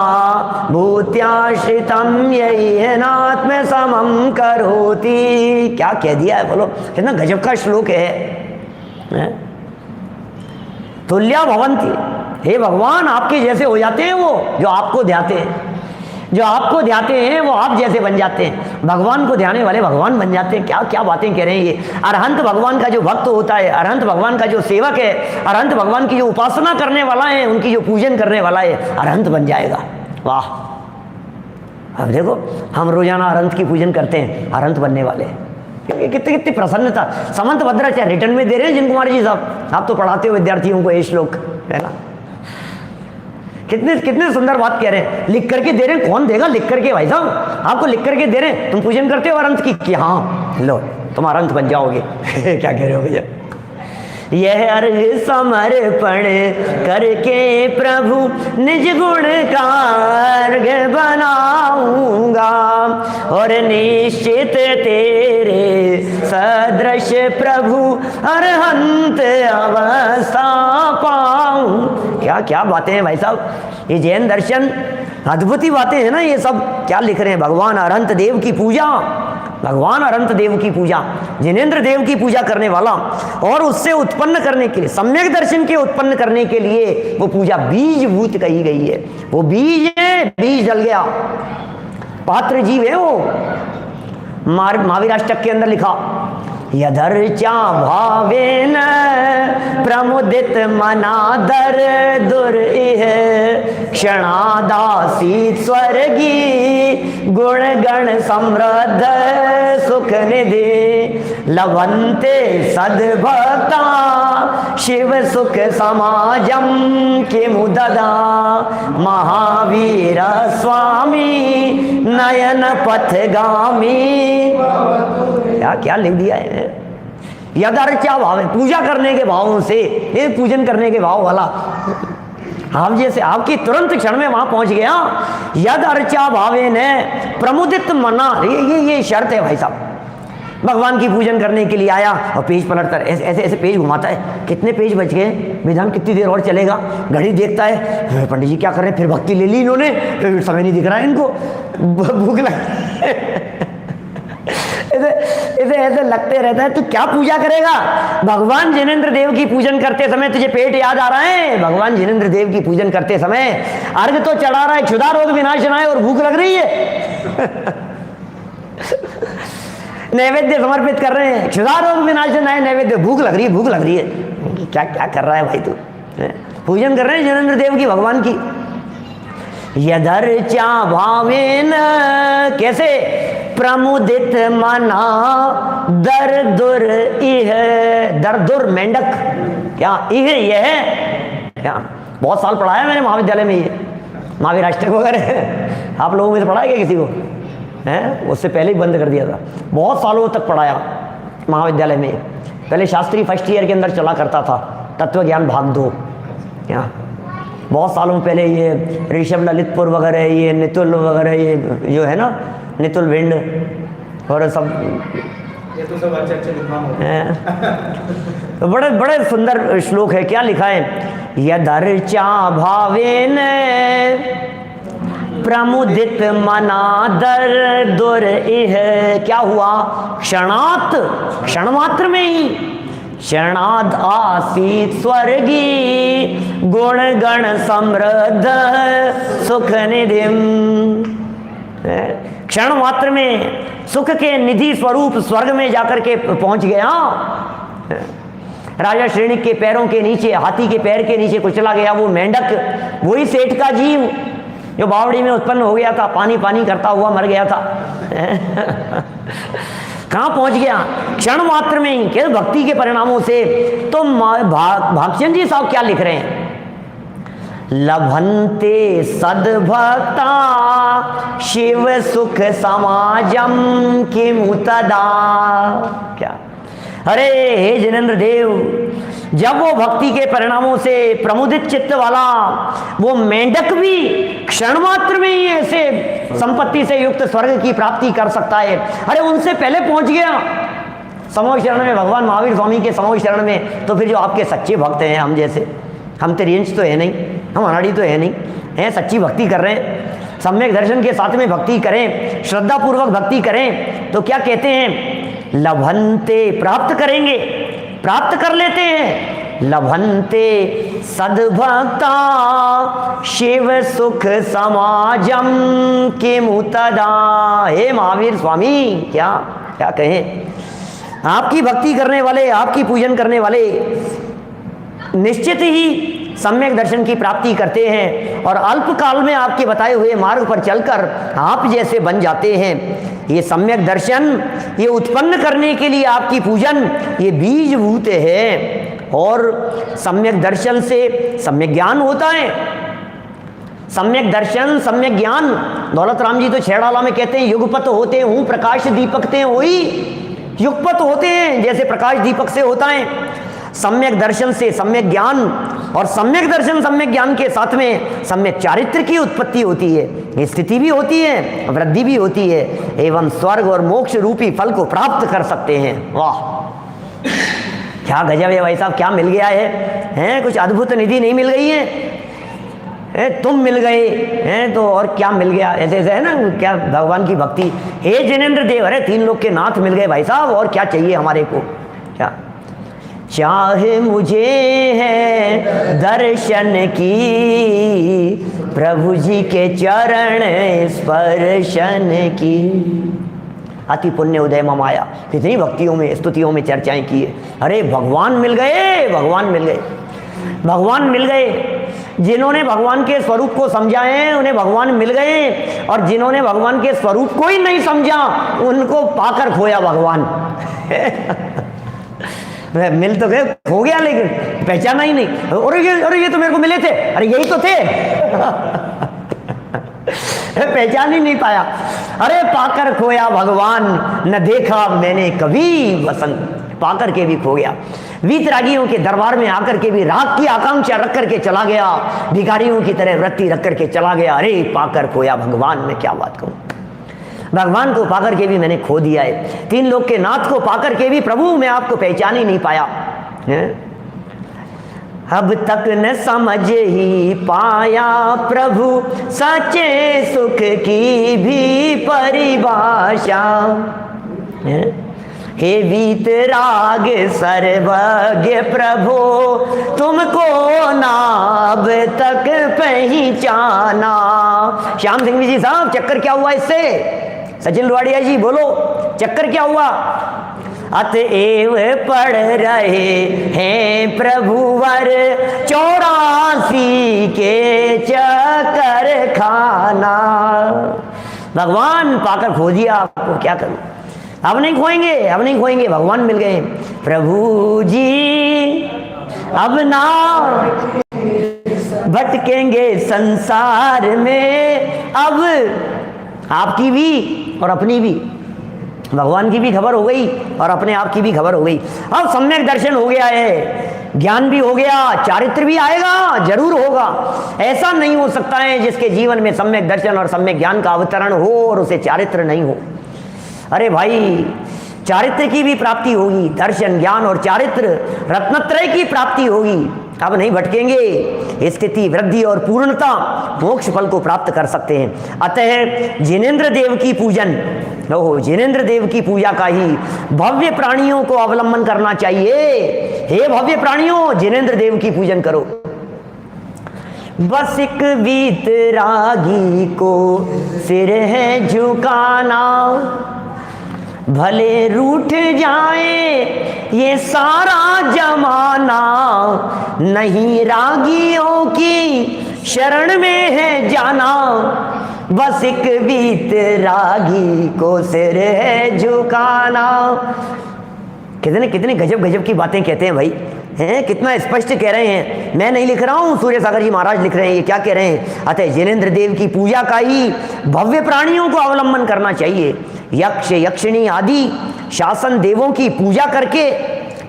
भूत्याश्रितं येनात्म समं करोति। क्या कह दिया है बोलो, कितना गजब का श्लोक है। तुल्या भवन्ति, हे भगवान आपके जैसे हो जाते हैं वो जो आपको ध्याते हैं, जो आपको ध्याते हैं वो आप जैसे बन जाते हैं। भगवान को ध्याने वाले भगवान बन जाते हैं। क्या क्या बातें कह रहे हैं ये। अरहंत भगवान का जो भक्त होता है, अरहंत भगवान का जो सेवक है, अरहंत भगवान की जो उपासना करने वाला है, उनकी जो पूजन करने वाला है, अरहंत बन जाएगा। वाह, अब देखो हम रोजाना अरहंत की पूजन करते हैं, अरहंत बनने वाले हैं। कितनी प्रसन्नता। समंत भद्राचार्य रिटर्न में दे रहे हैं जिन कुमार जी साहब, आप तो पढ़ाते हो विद्यार्थियों को ये श्लोक, है ना। कितने सुंदर बात कह रहे हैं, लिख करके दे रहे हैं। कौन देगा लिख करके भाई साहब, आपको लिख करके दे रहे हैं। तुम पूजन करते हो अरहंत की कि हाँ, लो तुम अरहंत बन जाओगे। क्या कह रहे हो भैया। यह अर्घ समर्पण करके प्रभु निज गुण का अर्घ बनाऊंगा और निश्चित तेरे सदृश प्रभु अरहंत अवस्था पाऊं। क्या क्या बातें हैं भाई साहब, ये जैन दर्शन अद्भुत ही बातें हैं ना ये सब। क्या लिख रहे हैं, भगवान अरहंत देव की पूजा, भगवान अरहंत देव की पूजा, जिनेंद्र देव की पूजा करने वाला, और उससे उत्पन्न करने के लिए, सम्यक दर्शन के उत्पन्न करने के लिए वो पूजा बीजभूत कही गई है। वो बीज है, बीज डल गया, पात्र जीव है वो। महावीराष्टक के अंदर लिखा, यदर्चा भावेन प्रमुदित मनादर दुर्इह क्षणादासी स्वर्गी गुण गण समृद्ध सुख निधि लवंते सद्भक्ता शिव सुख समाजम किमु ददा महावीर स्वामी नयन पथगामी। क्या लिख दिया है। यदर्चा भाव, पूजा करने के भावों से, ये पूजन करने के भाव वाला आप जैसे, आपकी तुरंत क्षण में वहां पहुंच गया। यद अर्चा भावे ने प्रमुदित मना, ये शर्त है भाई साहब। भगवान की पूजन करने के लिए आया और पेज पलटता है, ऐसे ऐसे पेज घुमाता है। कितने पेज बच गए, विधान कितनी देर और चलेगा, घड़ी देखता है, पंडित जी क्या कर रहे हैं, फिर भक्ति ले ली इन्होंने, फिर समय नहीं दिख रहा है इनको, भूख लग ऐसे लगते रहता है। तू क्या पूजा करेगा। भगवान जिनेंद्र देव की पूजन करते समय तुझे पेट याद आ रहा है। भगवान जिनेंद्र देव की पूजन करते समय अर्घ तो चढ़ा रहा है, क्षुधा रोग विनाशनाय, और भूख लग रही है। नैवेद्य समर्पित कर रहे हैं, क्षुधा रोग विनाशनाय नैवेद्य, भूख लग रही है। क्या क्या कर रहा है भाई तू। पूजन कर रहे हैं जिनेंद्र देव की, भगवान की। यदर्चा भावेन, कैसे? प्रमुदित मना दर दुर इह, दर दुर मेंढक, क्या इह यह, क्या बहुत साल पढ़ाया मैंने महाविद्यालय में, ये महावीर अष्टक वगैरह आप लोगों में से पढ़ाया क्या किसी को? हैं, उससे पहले ही बंद कर दिया था। बहुत सालों तक पढ़ाया महाविद्यालय में। पहले शास्त्री फर्स्ट ईयर के अंदर चला करता था, तत्व ज्ञान भाग 2, क्या बहुत सालों पहले ये ऋषभ ललितपुर वगैरह, ये नितुल वगैरह, ये जो है ना नितुल विंड और सब, ये तो सब अच्छे विद्वान होते हैं। तो बड़े बड़े सुंदर श्लोक है। क्या लिखा है? यदर्चा भावेन प्रमुदित मना दर दुर इह, क्या हुआ? क्षणात, क्षण मात्र में ही, क्षणाद आसीत स्वर्गी गुण गण समृद्ध सुख निधिम, क्षण मात्र में सुख के निधि स्वरूप स्वर्ग में जाकर के पहुंच गया। राजा श्रेणिक के पैरों के नीचे, हाथी के पैर के नीचे कुचला गया वो मेंढक, वही सेठ का जीव जो बावड़ी में उत्पन्न हो गया था, पानी पानी करता हुआ मर गया था। कहाँ पहुंच गया? क्षण मात्र में ही, क्या भक्ति के परिणामों से। तो भागचंद जी साहब क्या लिख रहे हैं? लभन्ते सद्भक्ता शिव सुख समाजम किमुतदा, क्या? अरे हे जिनेंद्र देव, जब वो भक्ति के परिणामों से प्रमुदित चित्त वाला वो मेंढक भी क्षण मात्र में ही ऐसे संपत्ति से युक्त स्वर्ग की प्राप्ति कर सकता है, अरे उनसे पहले पहुंच गया समोह शरण में, भगवान महावीर स्वामी के समोह शरण में। तो फिर जो आपके सच्चे भक्त हैं, हम जैसे, हम तो रेंज तो है नहीं, हम अनाड़ी तो है नहीं, हैं सच्ची भक्ति कर रहे हैं, सम्यक दर्शन के साथ में भक्ति करें, श्रद्धा पूर्वक भक्ति करें, तो क्या कहते हैं? लभन्ते, प्राप्त करेंगे, प्राप्त कर लेते हैं। लभन्ते सद्भक्ता शिव सुख समाजम किमुतदा, हे महावीर स्वामी, क्या क्या कहें? आपकी भक्ति करने वाले, आपकी पूजन करने वाले निश्चित ही सम्यक दर्शन की प्राप्ति करते हैं और अल्प काल में आपके बताए हुए मार्ग पर चलकर आप जैसे बन जाते हैं। ये सम्यक दर्शन, ये उत्पन्न करने के लिए आपकी पूजन, ये बीजभूत है। और सम्यक दर्शन से सम्यक ज्ञान होता है। सम्यक दर्शन, सम्यक ज्ञान, दौलत राम जी तो छेड़ाला में कहते हैं, युगपत होते हूँ प्रकाश दीपकते होई, युगपत होते हैं जैसे प्रकाश दीपक से होता है। सम्यक दर्शन से सम्यक ज्ञान, और सम्यक दर्शन सम्यक ज्ञान के साथ में सम्यक चारित्र की उत्पत्ति होती है, स्थिति भी होती है, वृद्धि भी होती है, एवं स्वर्ग और मोक्ष रूपी फल को प्राप्त कर सकते हैं। वाह, क्या गजब है भाई साहब, क्या मिल गया है? कुछ अद्भुत निधि नहीं मिल गई है? तुम मिल गए हैं तो और क्या मिल गया? ऐसे ऐसे है ना, क्या भगवान की भक्ति। हे जिनेंद्र देव, अरे 3 लोग के नाथ मिल गए भाई साहब, और क्या चाहिए हमारे को? क्या चाहे मुझे है दर्शन की, प्रभु जी के चरण स्पर्शन की। अति पुण्य उदय ममाया, कितनी भक्तियों में, स्तुतियों में चर्चाएं की है। अरे भगवान मिल गए, भगवान मिल गए, भगवान मिल गए। जिन्होंने भगवान के स्वरूप को समझा है उन्हें भगवान मिल गए, और जिन्होंने भगवान के स्वरूप को ही नहीं समझा उनको पाकर खोया भगवान। मिल तो गए, हो गया, लेकिन पहचाना ही नहीं। अरे ये तो मेरे को मिले थे, अरे यही तो थे। पहचान ही नहीं पाया। अरे पाकर खोया भगवान, न देखा मैंने कभी वसंत, पाकर के भी खो गया। वीतरागियों के दरबार में आकर के भी राग की आकांक्षा रख करके चला गया, भिखारियों की तरह वृत्ति रख करके चला गया। अरे पाकर खोया भगवान, मैं क्या बात कहूँ, भगवान को पाकर के भी मैंने खो दिया है। 3 लोग के नाथ को पाकर के भी प्रभु मैं आपको पहचान ही नहीं पाया है? अब तक न समझ ही पाया प्रभु सच्चे सुख की भी परिभाषा। हे वीतराग सर्वज्ञ प्रभु, तुमको नाब तक पहचाना। श्याम सिंह जी साहब, चक्कर क्या हुआ इससे? सचिन लुवाड़िया जी बोलो, चक्कर क्या हुआ? अतएव पढ़ रहे हैं प्रभुवर 84 के चक्कर बहाना। भगवान पाकर खो दिया आपको, क्या करूं, अब नहीं खोएंगे, अब नहीं खोएंगे, भगवान मिल गए। प्रभु जी अब ना भटकेंगे संसार में, अब आपकी भी और अपनी भी, भगवान की भी खबर हो गई और अपने आप की भी खबर हो गई। अब सम्यक दर्शन हो गया है, ज्ञान भी हो गया, चारित्र भी आएगा, जरूर होगा। ऐसा नहीं हो सकता है जिसके जीवन में सम्यक दर्शन और सम्यक ज्ञान का अवतरण हो और उसे चारित्र नहीं हो। अरे भाई, चारित्र की भी प्राप्ति होगी, दर्शन, ज्ञान और चारित्र रत्नत्रय की प्राप्ति होगी। अब नहीं भटकेंगे, स्थिति, वृद्धि और पूर्णता, मोक्ष फल को प्राप्त कर सकते हैं। अतः जिनेंद्र देव की पूजन, जिनेंद्र देव की पूजा का ही भव्य प्राणियों को अवलंबन करना चाहिए। हे भव्य प्राणियों, जिनेंद्र देव की पूजन करो। बस एक वीतरागी को सिर है झुकाना, भले रूठ जाए ये सारा जमाना, नहीं रागियों की शरण में है जाना। बस एक वीतरागी को सिर है झुकाना। कितने कितने गजब गजब की बातें कहते हैं भाई, हैं, कितना स्पष्ट कह रहे हैं। मैं नहीं लिख रहा हूं, सूर्य सागर जी महाराज लिख रहे हैं। ये क्या कह रहे हैं? अतः जिनेंद्र देव की पूजा का ही भव्य प्राणियों को अवलंबन करना चाहिए। यक्ष, यक्षिणी आदि शासन देवों की पूजा करके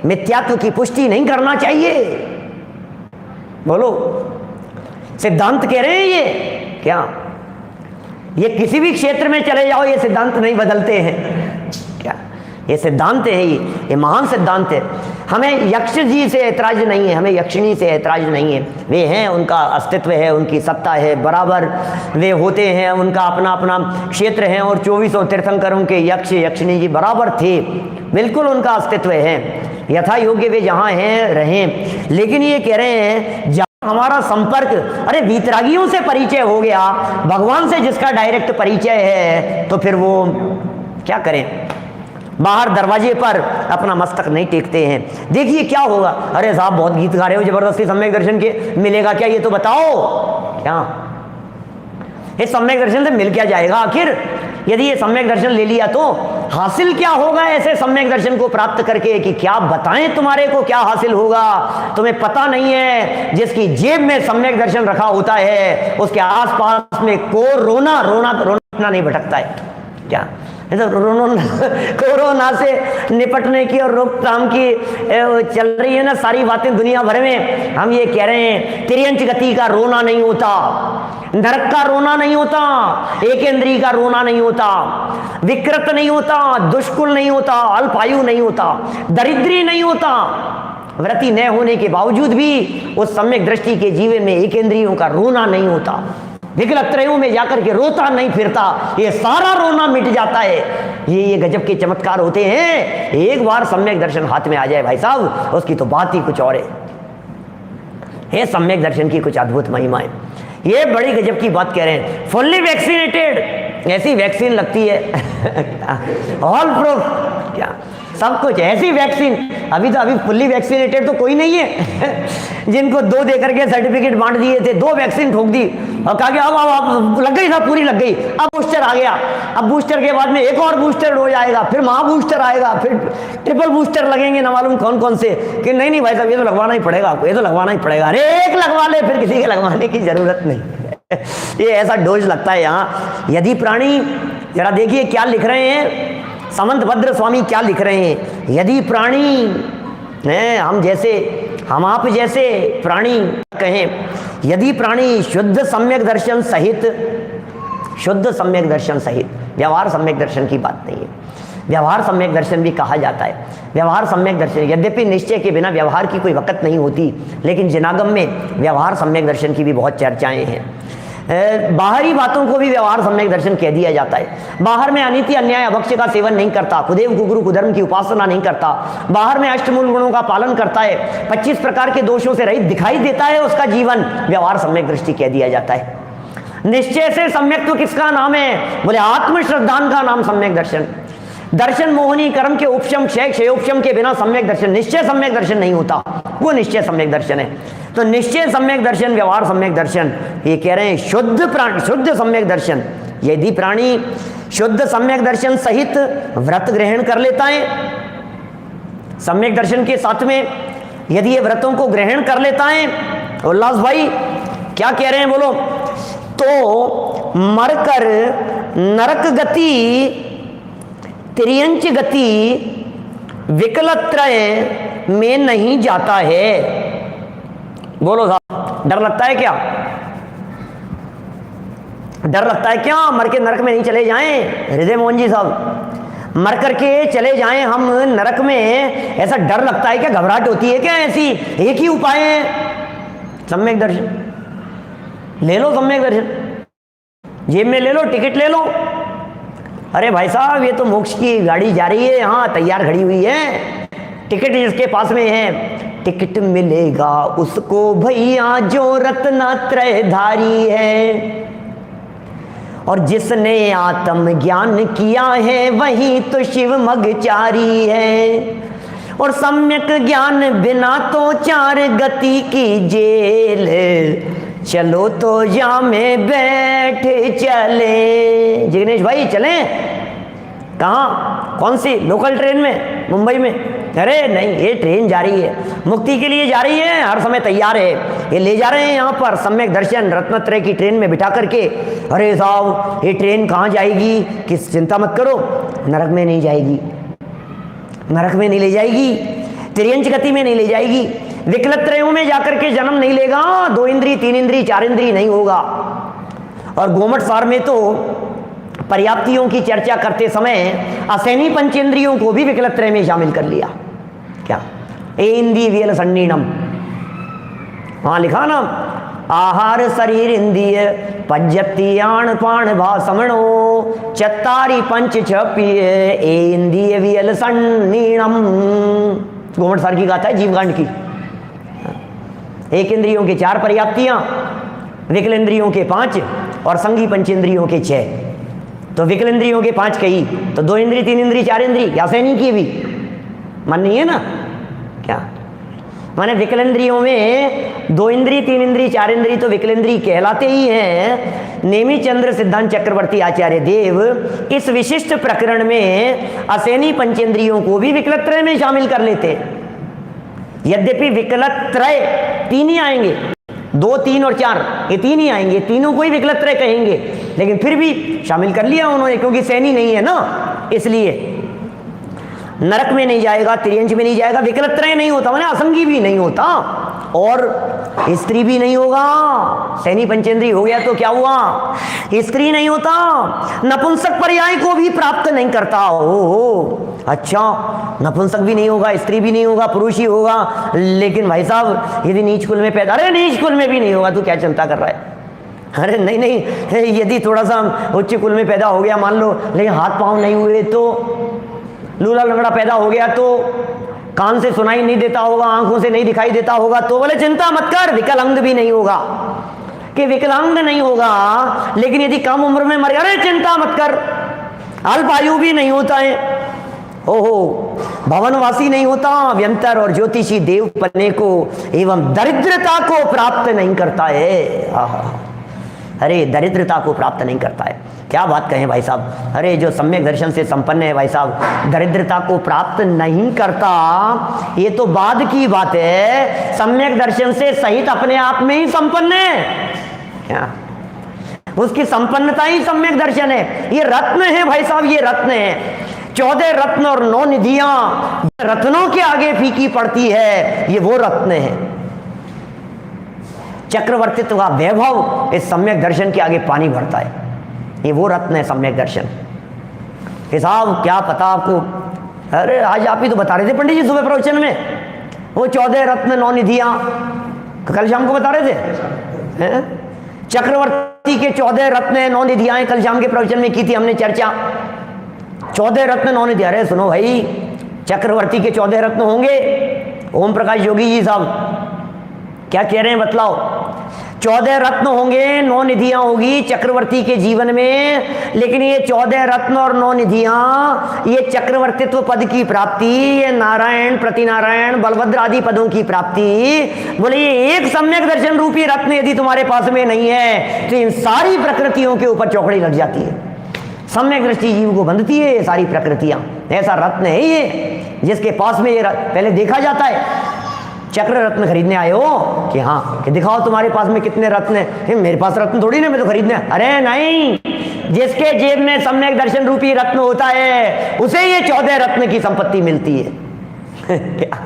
मिथ्यात्व की पुष्टि नहीं करना चाहिए। बोलो, सिद्धांत कह रहे हैं ये क्या? ये किसी भी क्षेत्र में चले जाओ, ये सिद्धांत नहीं बदलते हैं क्या? ये सिद्धांत है, ये महान सिद्धांत है। हमें यक्ष जी से ऐतराज नहीं है, हमें यक्षिणी से ऐतराज नहीं है। वे हैं, उनका अस्तित्व है, उनकी सत्ता है, बराबर वे होते हैं, उनका अपना अपना क्षेत्र है। और 24 तीर्थंकरों के यक्ष यक्षिणी जी बराबर थे, बिल्कुल उनका अस्तित्व है, यथा योग्य वे जहाँ हैं रहें। लेकिन ये कह रहे हैं जहाँ हमारा संपर्क, अरे वीतरागियों से परिचय हो गया, भगवान से जिसका डायरेक्ट परिचय है, तो फिर वो क्या करें? बाहर दरवाजे पर अपना मस्तक नहीं टेकते हैं। देखिए क्या होगा। अरे साहब, बहुत गीत गा रहे हो, जबरदस्ती सम्यक दर्शन के मिलेगा क्या? ये तो बताओ क्या? ये सम्यक दर्शन से मिल क्या जाएगा आखिर? यदि ये सम्यक दर्शन ले लिया तो हासिल क्या होगा ऐसे सम्यक दर्शन को प्राप्त करके कि क्या बताएं तुम्हारे को क्या हासिल होगा? तुम्हें पता नहीं है। जिसकी जेब में सम्यक दर्शन रखा होता है, उसके आसपास में कोरोना इतना नहीं भटकता है क्या? तो कोरोना से निपटने की और रोकथाम की चल रही है ना सारी बातें दुनिया भर में। हम ये कह रहे हैं, तिर्यंच गति का रोना नहीं होता, नरक का रोना नहीं होता, एकेंद्री का रोना नहीं होता, विकृत नहीं होता, दुष्कुल नहीं होता, अल्पायु नहीं होता, दरिद्री नहीं होता। व्रति न होने के बावजूद भी उस सम्यक दृष्टि के जीवन में एकेंद्रियों का रोना नहीं होता, विकलत्रयों में जाकर के रोता नहीं फिरता, ये सारा रोना मिट जाता है। ये गजब के चमत्कार होते हैं। एक बार सम्यक दर्शन हाथ में आ जाए भाई साहब, उसकी तो बात ही कुछ और है। सम्यक दर्शन की कुछ अद्भुत महिमा है। ये बड़ी गजब की बात कह रहे हैं। फुल्ली वैक्सीनेटेड, ऐसी वैक्सीन लगती है ऑल प्रूफ, क्या सब कुछ ऐसी वैक्सीन। अभी फुल्ली वैक्सीनेटेड तो कोई नहीं है। जिनको 2 देकर के सर्टिफिकेट बांट दिए थे, 2 वैक्सीन ठोक दी और कहा कि अब लग गई, सब पूरी लग गई, अब बूस्टर आ गया। अब बूस्टर के बाद में एक और बूस्टर डोज आएगा, फिर महा बूस्टर आएगा, फिर ट्रिपल बूस्टर लगेंगे, न मालूम कौन कौन से। कि नहीं भाई साहब, ये तो लगवाना ही पड़ेगा आपको, ये तो लगवाना ही पड़ेगा। अरे एक लगवा ले, फिर किसी के लगवाने की जरूरत नहीं। ये ऐसा डोज लगता है यहाँ। यदि प्राणी, जरा देखिए क्या लिख रहे हैं समंत भद्र स्वामी, क्या लिख रहे हैं। यदि प्राणी हैं, हम आप जैसे प्राणी कहें, यदि प्राणी शुद्ध सम्यक दर्शन सहित, शुद्ध सम्यक दर्शन सहित, व्यवहार सम्यक दर्शन की बात नहीं है, व्यवहार सम्यक दर्शन भी कहा जाता है। व्यवहार सम्यक दर्शन, यद्यपि निश्चय के बिना व्यवहार की कोई वक़्त नहीं होती, लेकिन जिनागम में व्यवहार सम्यक दर्शन की भी बहुत चर्चाएं हैं। बाहरी बातों को भी व्यवहार सम्यक दर्शन कह दिया जाता है। बाहर में अनीति अन्याय अभक्ष का सेवन नहीं करता, कुदेव कुगुरु कुधर्म की उपासना नहीं करता, बाहर में अष्टमूल गुणों का पालन करता है, 25 प्रकार के दोषों से रहित दिखाई देता है उसका जीवन, व्यवहार सम्यक दृष्टि कह दिया जाता है। निश्चय से सम्यक तो किसका नाम है? बोले आत्मश्रद्धान का नाम सम्यक दर्शन। दर्शन मोहनी कर्म के उपशम क्षय, क्षयोपशम के बिना सम्यक दर्शन, निश्चय सम्यक दर्शन नहीं होता, वो निश्चय सम्यक दर्शन है। तो निश्चय सम्यक दर्शन, व्यवहार सम्यक दर्शन, ये कह रहे हैं शुद्ध प्राणी, शुद्ध सम्यक दर्शन। यदि प्राणी शुद्ध सम्यक दर्शन सहित व्रत ग्रहण कर लेता है, सम्यक दर्शन के साथ में यदि ये व्रतों को ग्रहण कर लेता है, उल्लास भाई क्या कह रहे हैं बोलो, तो मरकर नरक गति, त्रियंच गति, विकलत्रय में नहीं जाता है। बोलो साहब, डर लगता है क्या? डर लगता है क्या मर के नरक में नहीं चले जाएं? हृदय मोहन जी साहब, मर करके चले जाएं हम नरक में, ऐसा डर लगता है क्या? घबराहट होती है क्या? ऐसी एक ही उपाय है, सम्यक दर्शन ले लो, सम्यक दर्शन जेब में ले लो, टिकट ले लो। अरे भाई साहब, ये तो मोक्ष की गाड़ी जा रही है, यहाँ तैयार खड़ी हुई है, टिकट जिसके पास में है, टिकट मिलेगा उसको भैया जो रत्नत्रयधारी है, और जिसने आत्म ज्ञान किया है वही तो शिव मगचारी है, और सम्यक ज्ञान बिना तो चार गति की जेल, चलो तो या में बैठ चले। जिग्नेश भाई चलें? कहाँ? कौन सी? लोकल ट्रेन में? मुंबई में? अरे नहीं, ये ट्रेन जा रही है, मुक्ति के लिए जा रही है, हर समय तैयार है, ये ले जा रहे हैं यहाँ पर सम्यक दर्शन रत्नत्रय की ट्रेन में बिठा करके। अरे साहब, ये ट्रेन कहाँ जाएगी? किस चिंता मत करो, नरक में नहीं जाएगी, नरक में नहीं ले जाएगी, त्रियंच गति में नहीं ले जाएगी, विकलत्रयों में जाकर के जन्म नहीं लेगा, 2 इंद्री 3 इंद्री 4 इंद्री नहीं होगा। और गोमट सार में तो पर्याप्तियों की चर्चा करते समय असैनी पंचेंद्रियों को भी विकलत्रय में शामिल कर लिया। क्या? इंद्रिय वियल संडीनम, वहां लिखा ना, आहार शरीर इंद्रिय पज्जत्याण पाण भासमणो चत्तारी पंच छपिए इंद्रिय वियल संडीनम। गोमट सार की गाथा है जीवकांड की। एक इंद्रियों के 4 पर्याप्तियां, विकल इंद्रियों के 5 और संगी पंचेंद्रियों के 6। तो विकल इंद्रियों के 5 कही, तो 2 इंद्री 3 इंद्री 4 इंद्री क्या सैनी की भी मन नहीं है ना? क्या माने विकल इंद्रियों में 2 इंद्री 3 इंद्री 4 इंद्री तो विकल इंद्री कहलाते ही हैं। नेमी चंद्र सिद्धांत चक्रवर्ती आचार्य देव इस विशिष्ट प्रकरण में असैनी पंचेंद्रियों को भी विकलत्रय में शामिल कर लेते हैं। यद्यपि विकलत्रय 3 ही आएंगे, 2, 3 और 4, ये 3 ही आएंगे, तीनों को ही विकलत्रय कहेंगे, लेकिन फिर भी शामिल कर लिया उन्होंने, क्योंकि सैनी नहीं है ना, इसलिए नरक में नहीं जाएगा, त्रियंच में नहीं जाएगा, विकलत्रय नहीं होता, माने असंगी भी नहीं होता और स्त्री भी नहीं होगा। सैनी पंचेंद्री हो गया तो क्या हुआ? स्त्री नहीं होता, नपुंसक पर्याय को भी प्राप्त नहीं करता। हो अच्छा, नपुंसक भी नहीं होगा, स्त्री भी नहीं होगा, पुरुष ही होगा, लेकिन भाई साहब यदि नीच कुल में पैदा, अरे नीच कुल में भी नहीं होगा, तू क्या चिंता कर रहा है? अरे नहीं नहीं, यदि थोड़ा सा उच्च कुल में पैदा हो गया मान लो, लेकिन हाथ पांव नहीं हुए तो, लूला लंगड़ा पैदा हो गया तो, कान से सुनाई नहीं देता होगा, आंखों से नहीं दिखाई देता होगा, तो बोले चिंता मत कर, विकलांग भी नहीं होगा, कि विकलांग नहीं होगा, लेकिन यदि कम उम्र में मर गया, अरे चिंता मत कर, अल्पायु भी नहीं होता है, ओहो भवनवासी नहीं होता, व्यंतर और ज्योतिषी देव पन्ने को एवं दरिद्रता को प्राप्त नहीं करता है। अरे दरिद्रता को प्राप्त नहीं करता है, क्या बात कहें भाई साहब। अरे जो सम्यक दर्शन से संपन्न है भाई साहब, दरिद्रता को प्राप्त नहीं करता, ये तो बाद की बात है, सम्यक दर्शन से सहित अपने आप में ही संपन्न है, क्या उसकी संपन्नता ही सम्यक दर्शन है। ये रत्न है भाई साहब, ये रत्न है, 14 रत्न और 9 निधियां रत्नों के आगे फीकी पड़ती है, ये वो रत्न है। चक्रवर्तित्व का वैभव इस सम्यक दर्शन के आगे पानी भरता है, ये वो रत्न है सम्यक दर्शन। साहब क्या पता आपको, अरे आज आप ही तो बता रहे थे पंडित जी सुबह प्रवचन में, वो 14 रत्न 9 निधियां कल शाम को बता रहे थे। चक्रवर्ती के 14 रत्न 9 निधियां कल शाम के प्रवचन में की थी हमने चर्चा। 14 रत्न 9 निधियां, अरे सुनो भाई, चक्रवर्ती के 14 रत्न होंगे। ओम प्रकाश योगी जी साहब क्या कह रहे हैं बतलाओ। 14 रत्न होंगे, 9 निधियां होगी चक्रवर्ती के जीवन में, लेकिन ये 14 रत्न और 9 निधियां, ये चक्रवर्तित्व पद की प्राप्ति, ये नारायण, प्रतिनारायण, बलभद्र आदि पदों की प्राप्ति, बोले ये एक सम्यक दर्शन रूपी रत्न यदि तुम्हारे पास में नहीं है तो इन सारी प्रकृतियों के ऊपर चौकड़ी लग जाती है। सम्यक दृष्टि जीव को बंधती है ये सारी प्रकृतियां। ऐसा रत्न है ये जिसके पास में ये पहले देखा जाता है। चक्र रत्न खरीदने आए हो कि हाँ, कि दिखाओ तुम्हारे पास में कितने रत्न है। मेरे पास रत्न थोड़ी ना, मैं तो खरीदने, अरे नहीं, जिसके जेब में सम्यक दर्शन रूपी रत्न होता है उसे ये 14 रत्न की संपत्ति मिलती है।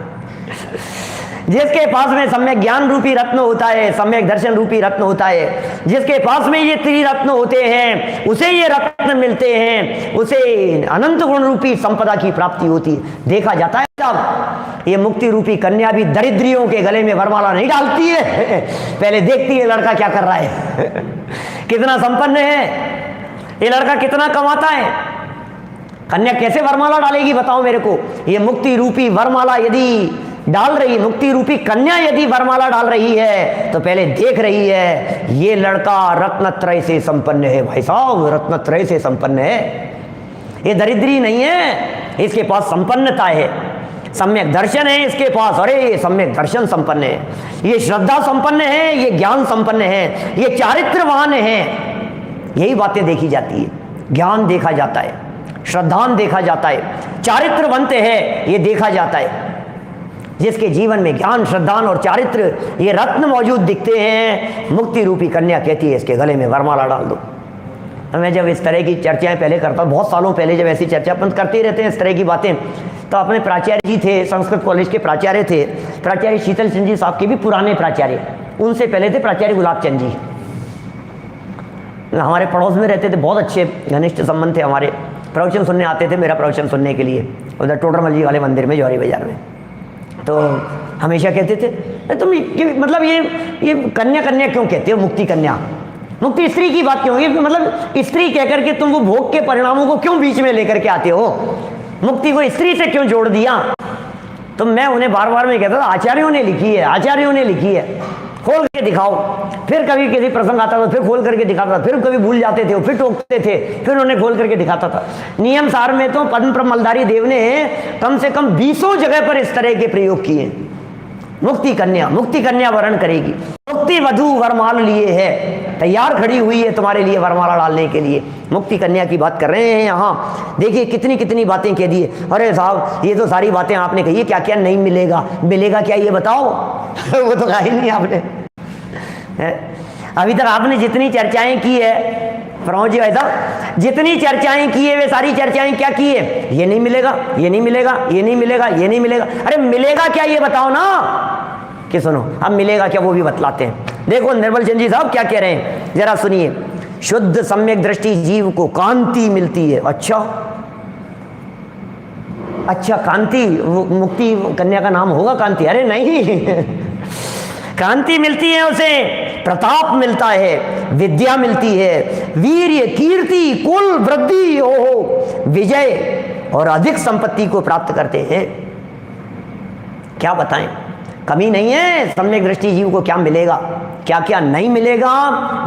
जिसके पास में सम्यक ज्ञान रूपी रत्न होता है, सम्यक दर्शन रूपी रत्न होता है, जिसके पास में ये त्रिरत्न होते हैं उसे ये रत्न मिलते हैं, उसे अनंत गुण रूपी संपदा की प्राप्ति होती है। देखा जाता है साहब, ये मुक्ति रूपी कन्या भी दरिद्रियों के गले में वरमाला नहीं डालती है, पहले देखती है लड़का क्या कर रहा है, कितना संपन्न है, ये लड़का कितना कमाता है। कन्या कैसे वरमाला डालेगी बताओ मेरे को। ये मुक्ति रूपी वरमाला यदि डाल रही, मुक्ति रूपी कन्या यदि वरमाला डाल रही है तो पहले देख रही है ये लड़का रत्नत्रय से संपन्न है। भाई साहब, रत्नत्रय से संपन्न है, ये दरिद्री नहीं है, इसके पास संपन्नता है, सम्यक दर्शन है इसके पास। अरे ये सम्यक दर्शन संपन्न है, ये श्रद्धा संपन्न है, ये ज्ञान संपन्न है, ये चारित्रवान है। यही बातें देखी जाती है। ज्ञान देखा जाता है, श्रद्धान देखा जाता है, चारित्रवंत है ये देखा जाता है। जिसके जीवन में ज्ञान, श्रद्धान और चारित्र ये रत्न मौजूद दिखते हैं, मुक्ति रूपी कन्या कहती है इसके गले में वरमाला डाल दो। मैं जब इस तरह की चर्चाएं पहले करता हूँ, बहुत सालों पहले जब ऐसी चर्चा अपन करते ही रहते हैं इस तरह की बातें, तो अपने प्राचार्य जी थे, संस्कृत कॉलेज के प्राचार्य थे, प्राचार्य शीतल चंद जी साहब के भी पुराने प्राचार्य, उनसे पहले थे प्राचार्य गुलाब चंद जी, हमारे पड़ोस में रहते थे, बहुत अच्छे घनिष्ठ संबंध थे हमारे। प्रवचन सुनने आते थे मेरा प्रवचन सुनने के लिए उधर टोडरमल जी वाले मंदिर में, जौहरी बाजार में। तो हमेशा कहते थे तुम मतलब ये कन्या कन्या क्यों कहते हो, मुक्ति कन्या, मुक्ति स्त्री की बात क्यों, ये मतलब स्त्री कहकर के तुम वो भोग के परिणामों को क्यों बीच में लेकर के आते हो, मुक्ति को स्त्री से क्यों जोड़ दिया। तो मैं उन्हें बार बार में कहता था आचार्यों ने लिखी है, आचार्यों ने लिखी है, खोल के दिखाओ। फिर कभी किसी प्रसंग आता था फिर खोल करके दिखाता था, फिर कभी भूल जाते थे फिर टोकते थे, फिर उन्हें खोल करके दिखाता था। नियम सार में तो पद्म मलधारी देव ने कम से कम 20 जगह पर इस तरह के प्रयोग किए। मुक्ति कन्या वरण करेगी, मुक्ति वधू वरमाल लिए है, तैयार खड़ी हुई है तुम्हारे लिए वरमाला डालने के लिए। मुक्ति कन्या की बात कर रहे हैं यहाँ, देखिए कितनी कितनी बातें कह दी है। अरे साहब ये तो सारी बातें आपने कही है, क्या क्या नहीं मिलेगा, मिलेगा क्या ये बताओ। वो तो कहा ही नहीं आपने। अभी तक आपने जितनी चर्चाएं की है प्रमोद जी भाई साहब, जितनी चर्चाएं की है वे सारी चर्चाएं क्या की है, ये नहीं मिलेगा, ये नहीं मिलेगा, ये नहीं मिलेगा, ये नहीं मिलेगा। अरे मिलेगा क्या ये बताओ ना, कि सुनो अब मिलेगा क्या वो भी बतलाते हैं। देखो निर्मल चंद जी साहब क्या कह रहे हैं, जरा सुनिए। शुद्ध सम्यक दृष्टि जीव को कांति मिलती है। अच्छा कांति, मुक्ति कन्या का नाम होगा कांति? अरे नहीं कांति मिलती है उसे, प्रताप मिलता है, विद्या मिलती है, वीर्य, कीर्ति, कुल वृद्धि, ओहो विजय और अधिक संपत्ति को प्राप्त करते हैं। क्या बताएं, कमी नहीं है। सम्यक दृष्टि जीव को क्या मिलेगा, क्या क्या नहीं मिलेगा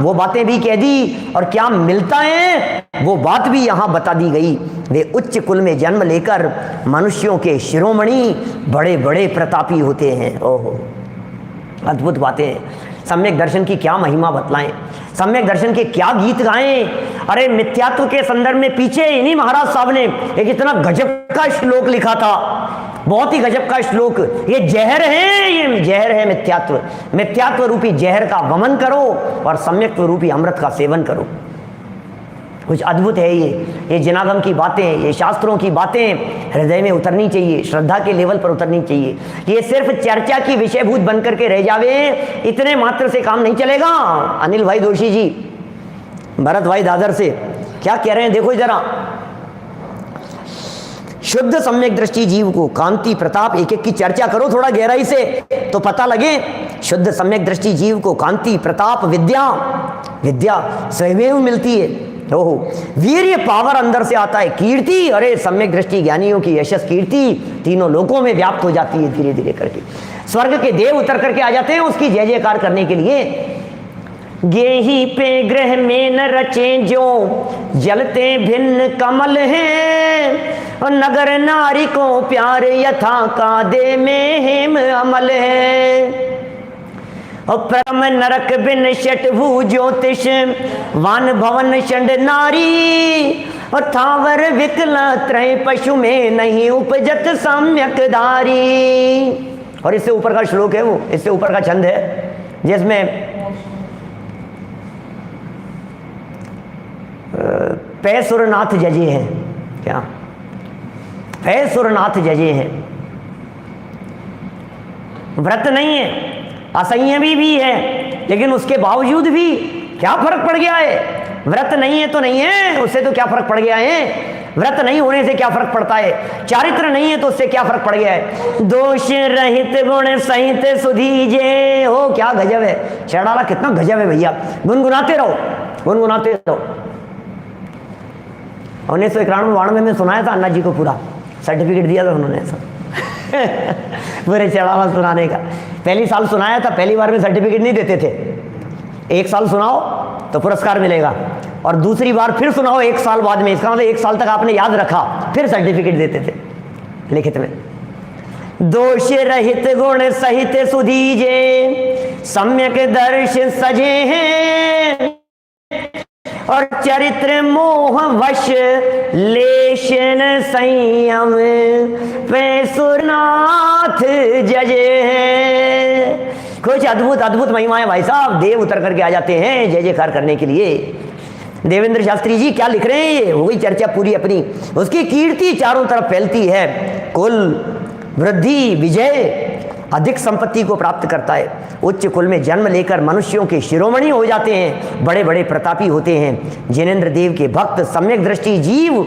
वो बातें भी कह दी, और क्या मिलता है वो बात भी यहां बता दी गई। वे उच्च कुल में जन्म लेकर मनुष्यों के शिरोमणि बड़े बड़े प्रतापी होते हैं। ओहो अद्भुत बातें। सम्यक दर्शन की क्या महिमा बतलाएं, सम्यक दर्शन के क्या गीत गाएं। अरे मिथ्यात्व के संदर्भ में पीछे इन्हीं महाराज साहब ने एक इतना गजब का श्लोक लिखा था, बहुत ही गजब का श्लोक। ये जहर है, ये जहर है मिथ्यात्व, मिथ्यात्व रूपी जहर का वमन करो और सम्यक्त्व रूपी अमृत का सेवन करो। कुछ अद्भुत है ये जिनागम की बातें, ये शास्त्रों की बातें हृदय में उतरनी चाहिए, श्रद्धा के लेवल पर उतरनी चाहिए। ये सिर्फ चर्चा की विषयभूत बन करके रह जावे, इतने मात्र से काम नहीं चलेगा। अनिल भाई दोषी जी भरत भाई दादर से क्या कह रहे हैं देखो जरा। शुद्ध सम्यक दृष्टि जीव को कांति, प्रताप, एक एक की चर्चा करो थोड़ा गहराई से तो पता लगे। शुद्ध सम्यक दृष्टि जीव को कांति, प्रताप, विद्या स्वयं मिलती है। ओहो वीर्य, पावर अंदर से आता है। कीर्ति, अरे सम्यक दृष्टि ज्ञानियों की यशस कीर्ति तीनों लोकों में व्याप्त हो जाती है धीरे धीरे करके। स्वर्ग के देव उतर करके आ जाते हैं उसकी जय जयकार करने के लिए। गेही पे ग्रह में न रचे जो जलते भिन्न कमल हैं, और नगर नारी को प्यार यथा कादे में हेम अमल है। और परम नरक बिन षटभु ज्योतिष वन भवन षंड नारी, और थावर विकला त्रय पशु में नहीं उपजत सम्यक धारी। और इससे ऊपर का श्लोक है वो, इससे ऊपर का छंद है जिसमें पै सुरनाथ जजे हैं, क्या पै सुरनाथ जजे हैं। व्रत नहीं है, असंयमी भी है, लेकिन उसके बावजूद भी क्या फर्क पड़ गया है? व्रत नहीं है तो नहीं है, उससे तो क्या फर्क पड़ गया है? व्रत नहीं होने से क्या फर्क पड़ता है? चारित्र नहीं है तो उससे क्या फर्क पड़ गया है? दोष रहित गुण सहित सुधीजे। हो क्या गजब है, चढ़ाला कितना गजब है भैया। गुनगुनाते रहो, गुनगुनाते रहो। 1991 में सुनाया था अन्ना जी को, पूरा सर्टिफिकेट दिया था उन्होंने ऐसा पूरे चढ़ावा सुनाने का। पहली साल सुनाया था, पहली बार में सर्टिफिकेट नहीं देते थे। एक साल सुनाओ तो पुरस्कार मिलेगा, और दूसरी बार फिर सुनाओ 1 साल बाद में, इसका मतलब 1 साल तक आपने याद रखा, फिर सर्टिफिकेट देते थे लिखित में। दोष रहित गुण सहित सुधीजे, सम्यक दर्श सजे हैं, और चरित्र मोह वश लेशन संयम पे सुरनाथ जजे हैं। कुछ अद्भुत अद्भुत महिमाएं भाई साहब, देव उतर करके आ जाते हैं जय जयकार करने के लिए। देवेंद्र शास्त्री जी क्या लिख रहे हैं, ये हो गई चर्चा पूरी अपनी। उसकी कीर्ति चारों तरफ फैलती है, कुल वृद्धि विजय अधिक संपत्ति को प्राप्त करता है। उच्च कुल में जन्म लेकर मनुष्यों के शिरोमणि हो जाते हैं, बड़े बड़े प्रतापी होते हैं। जिनेंद्र देव के भक्त, सम्यक दृष्टि जीव,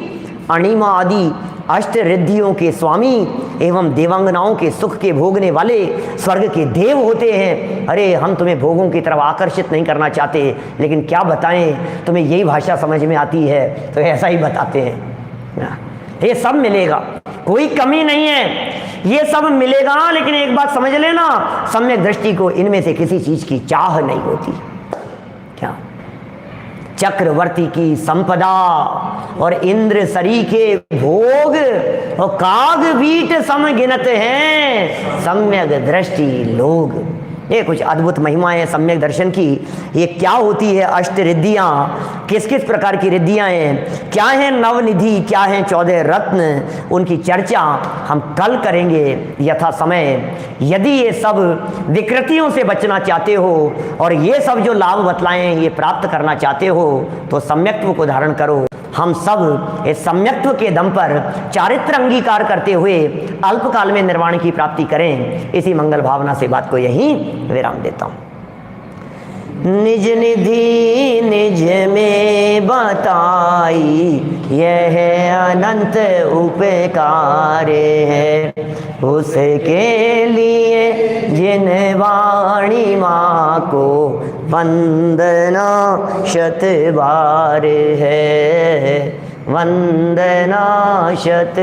अणिमा आदि अष्ट रिद्धियों के स्वामी एवं देवांगनाओं के सुख के भोगने वाले स्वर्ग के देव होते हैं। अरे हम तुम्हें भोगों की तरफ आकर्षित नहीं करना चाहते, लेकिन क्या बताएं, तुम्हें यही भाषा समझ में आती है तो ऐसा ही बताते हैं। ये सब मिलेगा, कोई कमी नहीं है, ये सब मिलेगा। लेकिन एक बात समझ लेना, सम्यक दृष्टि को इनमें से किसी चीज की चाह नहीं होती। क्या चक्रवर्ती की संपदा और इंद्र सरी के भोग और काग बीट समगिनत हैं सम्यक दृष्टि लोग। ये कुछ अद्भुत महिमाएं हैं सम्यक दर्शन की। ये क्या होती है अष्ट रिद्धियां, किस किस प्रकार की रिद्धियां हैं, क्या है नवनिधि, क्या है 14 रत्न, उनकी चर्चा हम कल करेंगे यथा समय। यदि ये सब विकृतियों से बचना चाहते हो और ये सब जो लाभ बतलाएं ये प्राप्त करना चाहते हो तो सम्यक्त्व को धारण करो। हम सब इस सम्यक्त्व के दम पर चारित्र अंगीकार करते हुए अल्पकाल में निर्वाण की प्राप्ति करें। इसी मंगल भावना से बात को यहीं विराम देता हूँ। निज निधि निज में बताई यह अनंत उपकार है, उसके लिए जिन वाणी माँ को वंदना शत बार है, वंदना शत